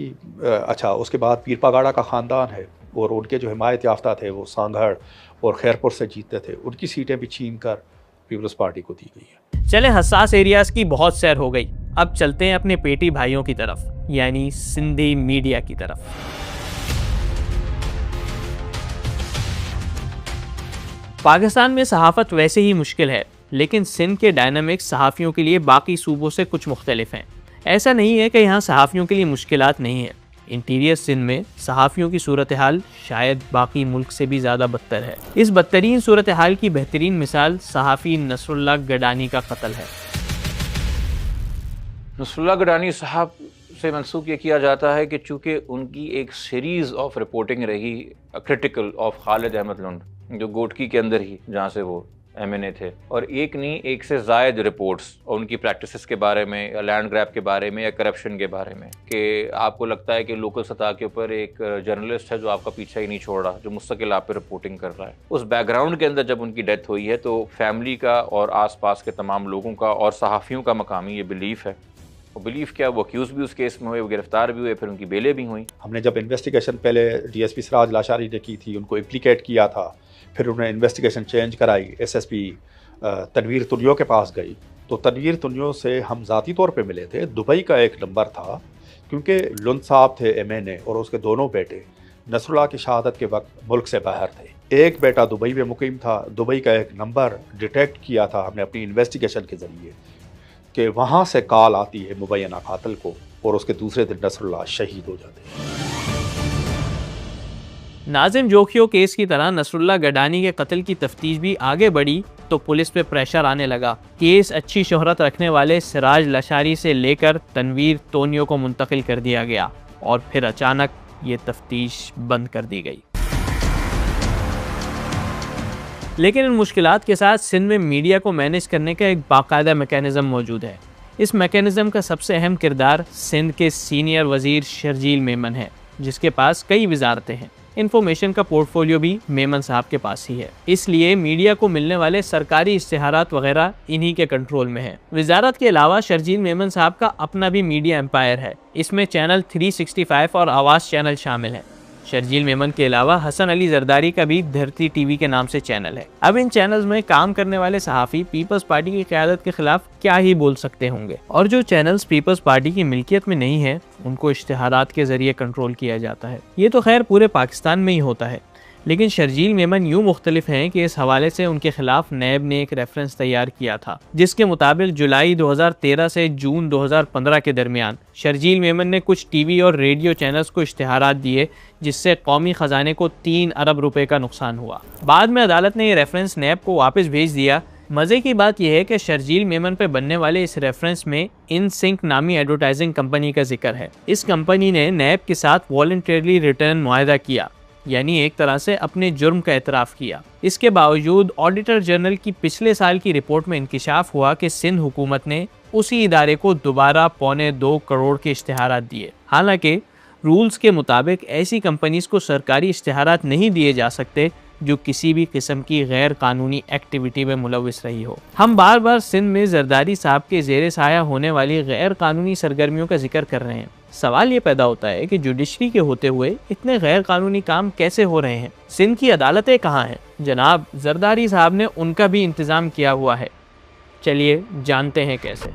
उसके बाद पीर पगाड़ा का ख़ानदान है और उनके जो हिमायत याफ्ता थे वो सांगड़ और खैरपुर से जीतते थे, उनकी सीटें भी छीन कर पीपल्स पार्टी को दी गई है। चले, हसास एरियाज की बहुत सैर हो गई, अब चलते हैं अपने पेटी भाइयों की तरफ, यानी सिंधी मीडिया की तरफ। पाकिस्तान में सहाफ़त वैसे ही मुश्किल है, लेकिन सिंध के डायनामिक्स सहाफ़ियों के लिए बाकी सूबों से कुछ मुख्तलिफ हैं। ऐसा नहीं है कि यहाँ सहाफ़ियों के लिए मुश्किलात नहीं है। इंटीरियर सिंध में सहाफ़ियों की सूरत हाल शायद बाकी मुल्क से भी ज़्यादा बदतर है। इस बदतरीन सूरत हाल की बेहतरीन मिसाल सहाफ़ी नसरुल्लाह गडानी का कत्ल है। नसरुल्लाह गडानी साहब से मंसूब ये किया जाता है कि चूँकि उनकी एक सीरीज़ ऑफ रिपोर्टिंग रही क्रिटिकल ऑफ खालिद अहमद लुंड, जो गोटकी के अंदर ही जहाँ से वो MNA थे, और एक नहीं एक से ज़ायद रिपोर्ट्स और उनकी प्रैक्टिसेस के बारे में या लैंड ग्रैब के बारे में या करप्शन के बारे में, कि आपको लगता है कि लोकल सतह के ऊपर एक जर्नलिस्ट है जो आपका पीछा ही नहीं छोड़ रहा, जो मुस्तकिल आप पे रिपोर्टिंग कर रहा है। उस बैकग्राउंड के अंदर जब उनकी डेथ हुई है तो फैमिली का और आसपास के तमाम लोगों का और सहाफ़ियों का मकामी ये बिलीफ है, और बिलीफ क्या, वो अक्यूज़ भी उस केस में हुए, वो गिरफ्तार भी हुए, फिर उनकी बेलें भी हुई। हमने जब इन्वेस्टिगेशन पहले DSP सिराज लाशारी ने की थी, उनको इम्प्लीकेट किया था, फिर उन्होंने इन्वेस्टिगेशन चेंज कराई, SSP तनवीर तुनियो के पास गई, तो तनवीर तुनियो से हम ज़ाती तौर पे मिले थे। दुबई का एक नंबर था, क्योंकि लुंड साहब थे MNA और उसके दोनों बेटे नसरुल्लाह की शहादत के वक्त मुल्क से बाहर थे। एक बेटा दुबई में मुकीम था, दुबई का एक नंबर डिटेक्ट किया था हमने अपनी इन्वेस्टिगेशन के ज़रिए कि वहाँ से कॉल आती है मुबैना कातिल को, और उसके दूसरे दिन नसरुल्लाह शहीद हो जाते हैं। नाजिम जोखियो केस की तरह नसरुल्लाह गडानी के कत्ल की तफ्तीश भी आगे बढ़ी तो पुलिस पे प्रेशर आने लगा। केस अच्छी शोहरत रखने वाले सिराज लाशारी से लेकर तनवीर तोनियो को मुंतकिल कर दिया गया और फिर अचानक ये तफ्तीश बंद कर दी गई। लेकिन इन मुश्किलात के साथ सिंध में मीडिया को मैनेज करने का एक बाकायदा मैकेनिज़्म मौजूद है। इस मैकेनिज़्म का सबसे अहम किरदार सिंध के सीनियर वज़ीर शर्जील मेमन है, जिसके पास कई वजारतें हैं। इन्फॉर्मेशन का पोर्टफोलियो भी मेमन साहब के पास ही है, इसलिए मीडिया को मिलने वाले सरकारी इश्तिहारात वगैरह इन्हीं के कंट्रोल में है। वजारत के अलावा शर्जील मेमन साहब का अपना भी मीडिया एम्पायर है। इसमें चैनल 365 और आवाज़ चैनल शामिल है। शर्जील मेमन के अलावा हसन अली जरदारी का भी धरती TV के नाम से चैनल है। अब इन चैनल्स में काम करने वाले सहाफ़ी पीपल्स पार्टी की क़यादत के खिलाफ क्या ही बोल सकते होंगे, और जो चैनल्स पीपल्स पार्टी की मिल्कियत में नहीं है उनको इश्तिहारात के जरिए कंट्रोल किया जाता है। ये तो खैर पूरे पाकिस्तान में ही होता है, लेकिन शर्जील मेमन यूं मुख्तलिफ हैं कि इस हवाले से उनके खिलाफ नैब ने एक रेफरेंस तैयार किया था, जिसके मुताबिक जुलाई 2013 से जून 2015 के दरमियान शर्जील मेमन ने कुछ टीवी और रेडियो चैनल्स को इश्तिहारात दिए, जिससे कौमी खजाने को 3 अरब रुपए का नुकसान हुआ। बाद में अदालत ने ये रेफरेंस नैब को वापस भेज दिया। मजे की बात यह है कि शर्जील मेमन पर बनने वाले इस रेफरेंस में इन सिंक नामी एडवर्टाइजिंग कंपनी का जिक्र है। इस कंपनी ने नैब के साथ वॉलंटरीली रिटर्न मुआहदा किया, यानी एक तरह से अपने जुर्म का एतराफ़ किया। इसके बावजूद ऑडिटर जनरल की पिछले साल की रिपोर्ट में इंकिशाफ हुआ कि सिंध हुकूमत ने उसी इदारे को दोबारा 1.25 करोड़ के इश्तिहारात दिए। हालांकि रूल्स के मुताबिक ऐसी कंपनीज को सरकारी इश्तिहारात नहीं दिए जा सकते जो किसी भी किस्म की गैर कानूनी एक्टिविटी में मुलविस रही हो। हम बार बार सिंध में जरदारी साहब के ज़ेरे साया होने वाली गैर कानूनी सरगर्मियों का जिक्र कर रहे हैं। सवाल ये पैदा होता है कि जुडिशरी के होते हुए इतने गैर कानूनी काम कैसे हो रहे हैं? सिंध की अदालतें कहाँ हैं? जनाब, जरदारी साहब ने उनका भी इंतज़ाम किया हुआ है। चलिए जानते हैं कैसे।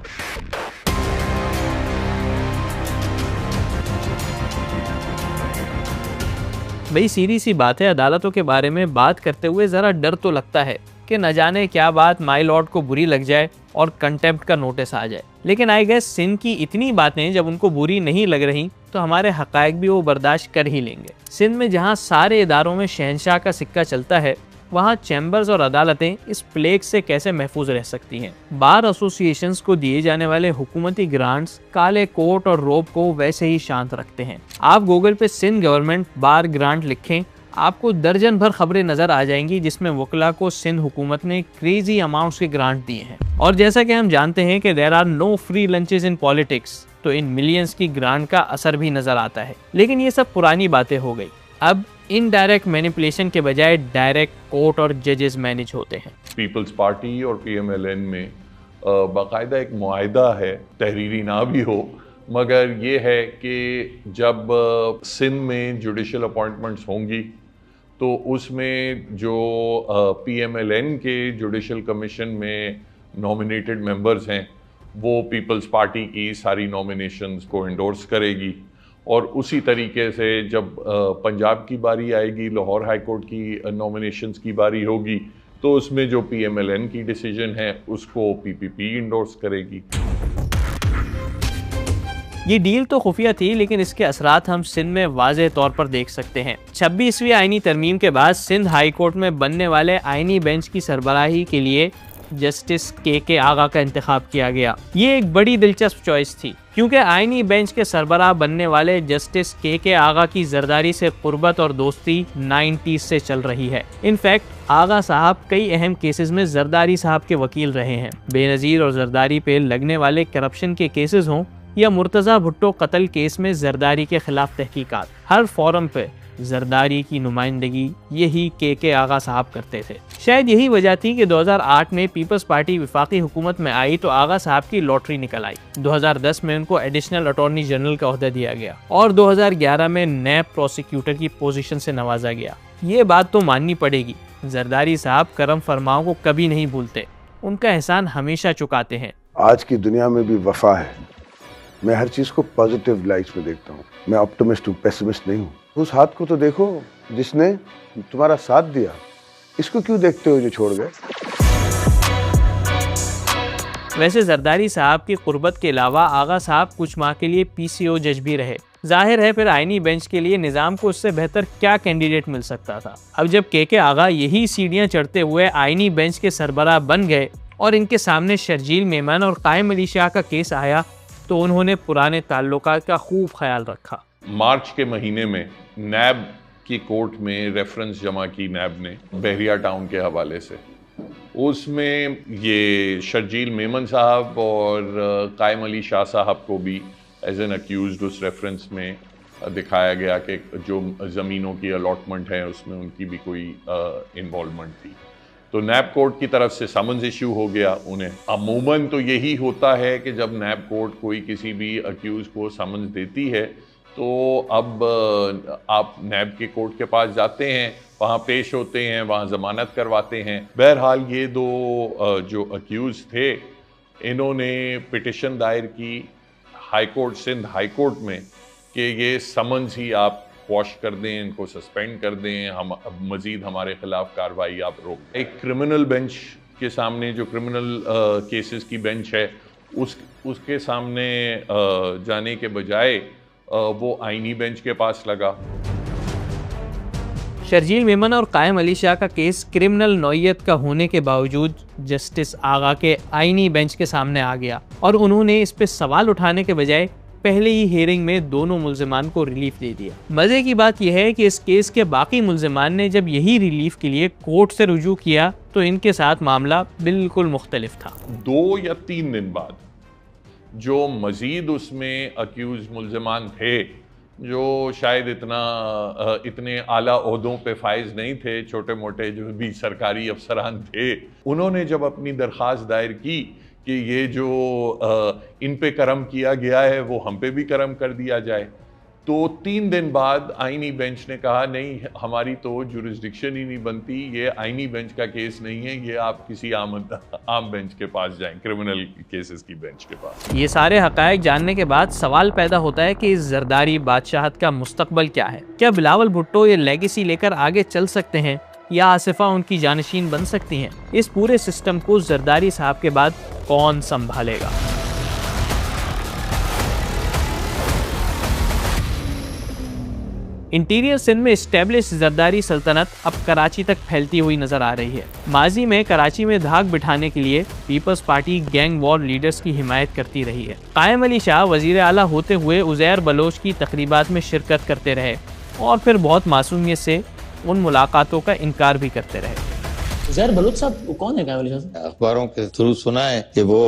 भाई सीधी सी बात है, अदालतों के बारे में बात करते हुए ज़रा डर तो लगता है कि न जाने क्या बात माई लॉर्ड को बुरी लग जाए और कंटेम्प्ट का नोटिस आ जाए। लेकिन आई गेस सिंध की इतनी बातें जब उनको बुरी नहीं लग रही तो हमारे हक़ाइक़ भी वो बर्दाश्त कर ही लेंगे। सिंध में जहाँ सारे इदारों में शहंशाह का सिक्का चलता है, वहाँ चैम्बर्स और अदालतें इस प्लेग से कैसे महफूज रह सकती हैं? बार एसोसिएशंस को दिए जाने वाले हुकूमती ग्रांट्स काले कोट और रोब को वैसे ही शांत रखते हैं। आप गूगल पे सिंध गवर्नमेंट बार ग्रांट लिखें, आपको दर्जन भर खबरें नजर आ जाएंगी जिसमें वकला को सिंध हुकूमत ने क्रेजी अमाउंट्स के ग्रांट दिए हैं। और जैसा कि हम जानते हैं कि there are no free lunches in politics, तो इन मिलियंस की ग्रांट का असर भी नजर आता है। लेकिन ये सब पुरानी बातें हो गई। अब इनडायरेक्ट मैनिपुलेशन के बजाय डायरेक्ट कोर्ट और जजेस मैनेज होते हैं। पीपल्स पार्टी और PMLN में बाकायदा एक मुआहदा है, तहरीरी ना भी हो, मगर ये है कि जब सिंध में जुडिशल अपॉइंटमेंट्स होंगी तो उसमें जो PMLN के जुडिशल कमीशन में नॉमिनेटेड मेंबर्स हैं वो पीपल्स पार्टी की सारी नॉमिनेशंस को एंडोर्स करेगी। और उसी तरीके से जब पंजाब की बारी आएगी, लाहौर हाई कोर्ट की नॉमिनेशंस की बारी होगी, तो उसमें जो PMLN की डिसीजन है उसको PPP इंडोर्स करेगी। ये डील तो खुफिया थी, लेकिन इसके असरात हम सिंध में वाज़ेह तौर पर देख सकते हैं। 26वीं आईनी तरमीम के बाद सिंध हाई कोर्ट में बनने वाले आईनी बेंच की सरबराही के लिए जस्टिस KK आगा का इंतखाब किया गया। ये एक बड़ी दिलचस्प चॉइस थी, क्योंकि आईनी बेंच के सरबराह बनने वाले जस्टिस KK आगा की जरदारी से कुर्बत और दोस्ती 90s से चल रही है। इनफैक्ट आगा साहब कई अहम केसेस में जरदारी साहब के वकील रहे हैं। बेनज़ीर और जरदारी पे लगने वाले करप्शन के केसेस हों या मुर्तज़ा भुट्टो कत्ल केस में जरदारी के खिलाफ तहकीकात, हर फोरम पे जरदारी की नुमाइंदगी यही KK आगा साहब करते थे। शायद यही वजह थी कि 2008 में पीपल्स पार्टी विफाकी हुकूमत में आई तो आगा साहब की लॉटरी निकल आई। 2010 में उनको एडिशनल अटॉर्नी जनरल का ओहदा दिया गया और 2011 में नैब प्रोसिक्यूटर की पोजीशन से नवाजा गया। ये बात तो माननी पड़ेगी, जरदारी साहब करम फरमाओं को कभी नहीं भूलते, उनका एहसान हमेशा चुकाते हैं। आज की दुनिया में भी वफा है। मैं हर चीज को पॉजिटिव लाइट में देखता हूँ। मैं ऑप्टिमिस्ट हूँ, पेसिमिस्ट नहीं हूँ। उस हाथ को तो देखो जिसने तुम्हारा साथ दिया, इसको क्यों देखते हो जो छोड़ गए। वैसे जरदारी साहब की कुर्बत के अलावा आगा साहब कुछ माह के लिए PCO जज भी रहे। जाहिर है फिर आईनी बेंच के लिए निज़ाम को उससे बेहतर क्या कैंडिडेट मिल सकता था। अब जब KK आगा यही सीढ़ियां चढ़ते हुए आईनी बेंच के सरबराह बन गए और इनके सामने शर्जील मेमन और कायम अली शाह का केस आया तो उन्होंने पुराने ताल्लुकात का खूब ख्याल रखा। मार्च के महीने में नैब की कोर्ट में रेफरेंस जमा की नैब ने बहरिया टाउन के हवाले से। उसमें ये शर्जील मेमन साहब और कायम अली शाह साहब को भी एज एन अक्यूज्ड उस रेफरेंस में दिखाया गया कि जो ज़मीनों की अलॉटमेंट है उसमें उनकी भी कोई इन्वॉल्वमेंट थी। तो नैब कोर्ट की तरफ से समन्स इशू हो गया उन्हें। अमूमन तो यही होता है कि जब नैब कोर्ट कोई किसी भी अक्यूज को समन्स देती है तो अब आप नैब के कोर्ट के पास जाते हैं, वहाँ पेश होते हैं, वहाँ ज़मानत करवाते हैं। बहरहाल ये दो जो अक्यूज थे इन्होंने पिटिशन दायर की high court, Sindh high court में कि ये समन्स ही आप क्वॉश कर दें, इनको सस्पेंड कर दें, हम मजीद हमारे खिलाफ कार्रवाई आप रोक। एक क्रिमिनल बेंच के सामने, जो क्रिमिनल केसेस की बेंच है, उसके सामने जाने के बजाय वो आईनी बेंच के पास लगा। शर्जील मेमन और कायम अली शाह का केस क्रिमिनल नौयत का होने के बावजूद जस्टिस आगा के आईनी बेंच के सामने आ गया और उन्होंने इस पे सवाल उठाने के बजाय पहले ही हियरिंग में दोनों मुल्जिमान को रिलीफ दे दिया। मजे की बात यह है कि इस केस के बाकी मुल्जिमान ने जब यही रिलीफ के लिए कोर्ट से रुजू किया तो इनके साथ मामला बिल्कुल मुख्तलिफ था। 2 या 3 दिन बाद जो मजीद उसमें अक्यूज मुल्जिमान थे, जो शायद इतने आला ओहदों पे फाइज नहीं थे, छोटे मोटे जो भी सरकारी अफसरान थे, उन्होंने जब अपनी दरख्वास्त दायर की कि ये जो इन पे करम किया गया है वो हम पे भी करम कर दिया जाए, तो 3 दिन बाद आईनी बेंच ने कहा नहीं, हमारी तो जुरिस्डिक्शन ही नहीं बनती, ये आईनी बेंच का केस नहीं है, ये आप किसी आम बेंच के पास जाएं, क्रिमिनल केसेस की बेंच के पास। ये सारे हकायक जानने के बाद सवाल पैदा होता है कि इस जरदारी बादशाहत का मुस्तकबल क्या है। क्या बिलावल भुट्टो ये लेगेसी लेकर आगे चल सकते हैं या आसिफा उनकी जानशीन बन सकती हैं? इस पूरे सिस्टम को जरदारी साहब के बाद कौन संभालेगा? इंटीरियर सिंध में एस्टेब्लिश जरदारी सल्तनत अब कराची तक फैलती हुई नजर आ रही है। माजी में कराची में धाक बिठाने के लिए Peoples Party gang war leaders की हिमायत करती रही है। कायम अली शाह वजीर आला होते हुए उज़ैर बलोच की तकरीबात में शिरकत करते रहे और फिर बहुत मासूमियत से उन मुलाकातों का इनकार भी करते रहे। उज़ैर बलोच साहब कौन है कायम अली शाह? अखबारों के थ्रू सुना है कि वो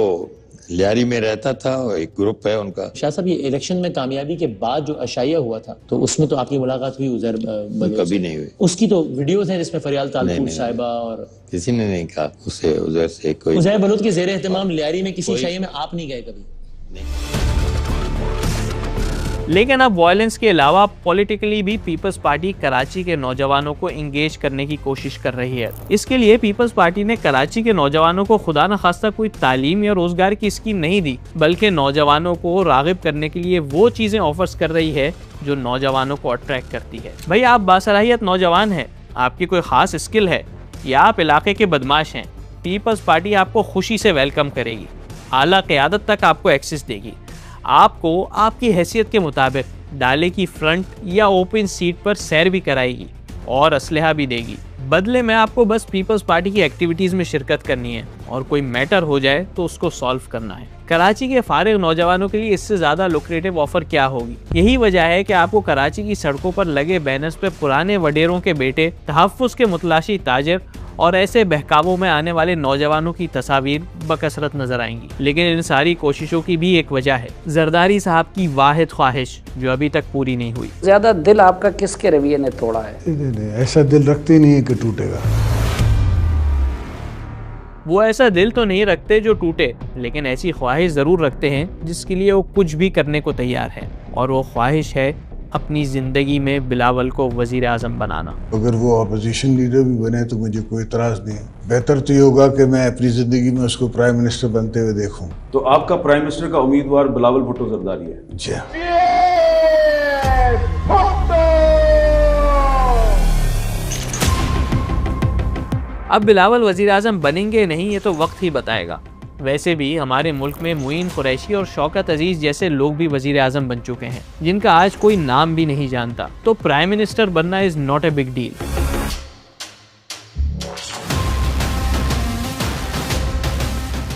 लियारी में रहता था, एक ग्रुप है उनका। शाह साहब, ये इलेक्शन में कामयाबी के बाद जो अशाइया हुआ था तो उसमें तो आपकी मुलाकात हुई उज़ैर बलोच? कभी नहीं हुई। उसकी तो वीडियोस हैं जिसमें फरियाल तालपुर साहिबा और किसी ने नहीं कहा उसे उज़ैर से कोई। उज़ैर बलोच के ज़ेरे एहतमाम लियारी में किसी अशाइया में आप नहीं गए कभी? नहीं। लेकिन अब वायलेंस के अलावा पॉलिटिकली भी पीपल्स पार्टी कराची के नौजवानों को इंगेज करने की कोशिश कर रही है। इसके लिए पीपल्स पार्टी ने कराची के नौजवानों को खुदा न खास्ता कोई तालीम या रोजगार की स्कीम नहीं दी, बल्कि नौजवानों को रागिब करने के लिए वो चीजें ऑफर्स कर रही है जो नौजवानों को अट्रैक्ट करती है। भाई, आप बासलाहियत नौजवान हैं, आपकी कोई खास स्किल है या आप इलाके के बदमाश हैं, पीपल्स पार्टी आपको खुशी से वेलकम करेगी, आला क़यादत तक आपको एक्सेस देगी, आपको आपकी हैसियत के मुताबिक डाले की फ्रंट या ओपन सीट पर सैर भी कराएगी और असलहा भी देगी। बदले में आपको बस पीपल्स पार्टी की एक्टिविटीज़ में शिरकत करनी है और कोई मैटर हो जाए तो उसको सॉल्व करना है। कराची के फारिग नौजवानों के लिए इससे ज़्यादा लुक्रेटिव ऑफर क्या होगी? यही वजह है कि आपको कराची की सड़कों पर लगे बैनर्स पे पुराने वडेरों के बेटे, तहफ़्फ़ुज़ के मुतलाशी ताजिर और ऐसे बहकावों में आने वाले नौजवानों की तस्वीर बकसरत नजर आएंगी। लेकिन इन सारी कोशिशों की भी एक वजह है, जरदारी साहब की वाहिद ख्वाहिश जो अभी तक पूरी नहीं हुई। ज्यादा दिल आपका किसके रवैये ने तोड़ा है? ऐसा दिल रखते नहीं है कि टूटेगा। वो ऐसा दिल तो नहीं रखते जो टूटे, लेकिन ऐसी ख्वाहिश जरूर रखते हैं जिसके लिए वो कुछ भी करने को तैयार है, और वो ख्वाहिश है अपनी ज़िंदगी में बिलावल को वज़ीर आज़म बनाना। अगर वो अपोजिशन लीडर भी बने तो मुझे कोई इतराज़ नहीं है। बेहतर तो ये होगा कि मैं अपनी ज़िंदगी में उसको प्राइम मिनिस्टर बनते हुए देखूं। तो आपका प्राइम मिनिस्टर का उम्मीदवार बिलावल भुट्टो जरदारी है? जी। अब बिलावल वज़ीर आज़म बनेंगे नहीं, ये तो वक्त ही बताएगा। वैसे भी हमारे मुल्क में मुईन कुरैशी और शौकत अजीज जैसे लोग भी वजीर आज़म बन चुके हैं जिनका आज कोई नाम भी नहीं जानता, तो प्राइम मिनिस्टर बनना is not a big deal.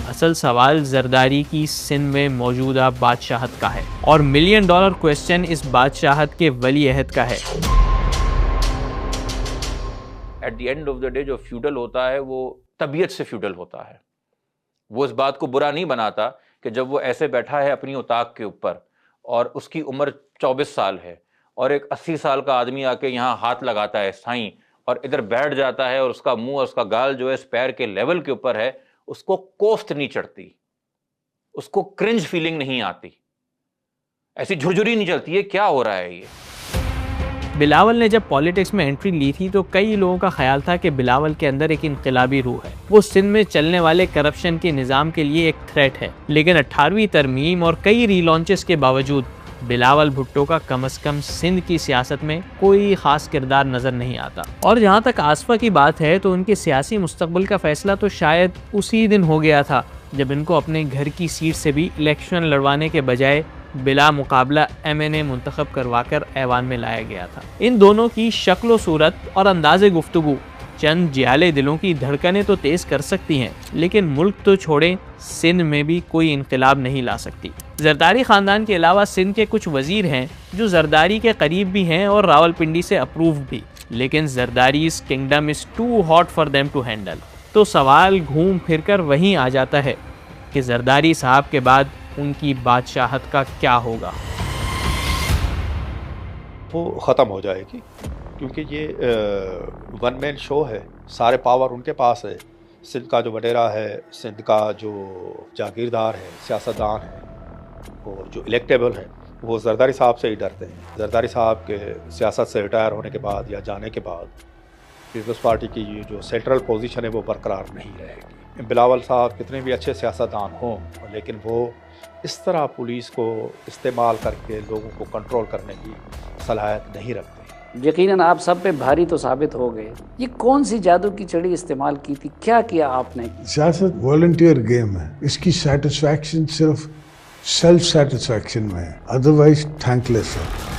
असल सवाल जरदारी की सिंध में मौजूदा बादशाहत का है, और $1 मिलियन क्वेश्चन इस बादशाहत के वली अहद का है। At the end of the day जो फ्यूडल होता है वो तबीयत से फ्यूडल होता है। वो इस बात को बुरा नहीं बनाता कि जब वो ऐसे बैठा है अपनी उताक के ऊपर और उसकी उम्र 24 साल है और एक 80 साल का आदमी आके यहाँ हाथ लगाता है साईं और इधर बैठ जाता है और उसका मुंह और उसका गाल जो है इस पैर के लेवल के ऊपर है, उसको कोफ्त नहीं चढ़ती, उसको क्रिंज फीलिंग नहीं आती, ऐसी झुरझुरी नहीं चलती है क्या हो रहा है ये। बिलावल ने जब पॉलिटिक्स में एंट्री ली थी तो कई लोगों का ख्याल था कि बिलावल के अंदर एक इनकलाबी रूह है, वो सिंध में चलने वाले करप्शन के निज़ाम के लिए एक थ्रेट है। लेकिन 18वीं तरमीम और कई रीलॉन्चेस के बावजूद बिलावल भुट्टो का कम से कम सिंध की सियासत में कोई खास किरदार नजर नहीं आता। और जहाँ तक आसफा की बात है तो उनके सियासी मुस्तकबिल का फैसला तो शायद उसी दिन हो गया था जब इनको अपने घर की सीट से भी इलेक्शन लड़वाने के बजाय बिला मुकाबला MNA मुंतखब करवाकर ऐवान में लाया गया था। इन दोनों की शक्ल सूरत और अंदाज़े गुफ्तगू चंद जियाले दिलों की धड़कनें तो तेज कर सकती हैं, लेकिन मुल्क तो छोड़ें, सिंध में भी कोई इनकलाब नहीं ला सकती। जरदारी खानदान के अलावा सिंध के कुछ वजीर हैं जो जरदारी के करीब भी हैं और रावलपिंडी से अप्रूव भी, लेकिन Zardari's kingdom is too hot for them to handle. तो सवाल घूम फिर कर वहीं आ जाता है कि जरदारी साहब के बाद उनकी बादशाहत का क्या होगा। वो ख़त्म हो जाएगी क्योंकि ये वन मैन शो है, सारे पावर उनके पास है। सिंध का जो वडेरा है, सिंध का जो जागीरदार है, सियासतदान है और जो इलेक्टेबल है, वो जरदारी साहब से ही डरते हैं। जरदारी साहब के सियासत से रिटायर होने के बाद या जाने के बाद पीपल्स पार्टी की जो सेंट्रल पोजीशन है वो बरकरार नहीं रहेगी। बिलावल साहब कितने भी अच्छे सियासतदान हों, लेकिन वो इस तरह पुलिस को इस्तेमाल करके लोगों को कंट्रोल करने की सलाहियत नहीं रखते। यकीनन आप सब पे भारी तो साबित हो गए। ये कौन सी जादू की छड़ी इस्तेमाल की थी, क्या किया आपने? सियासत वॉलंटियर गेम है, इसकी सेटिस्फैक्शन सिर्फ सेल्फ सेटिस्फैक्शन में है, अदरवाइज थैंकलेस है।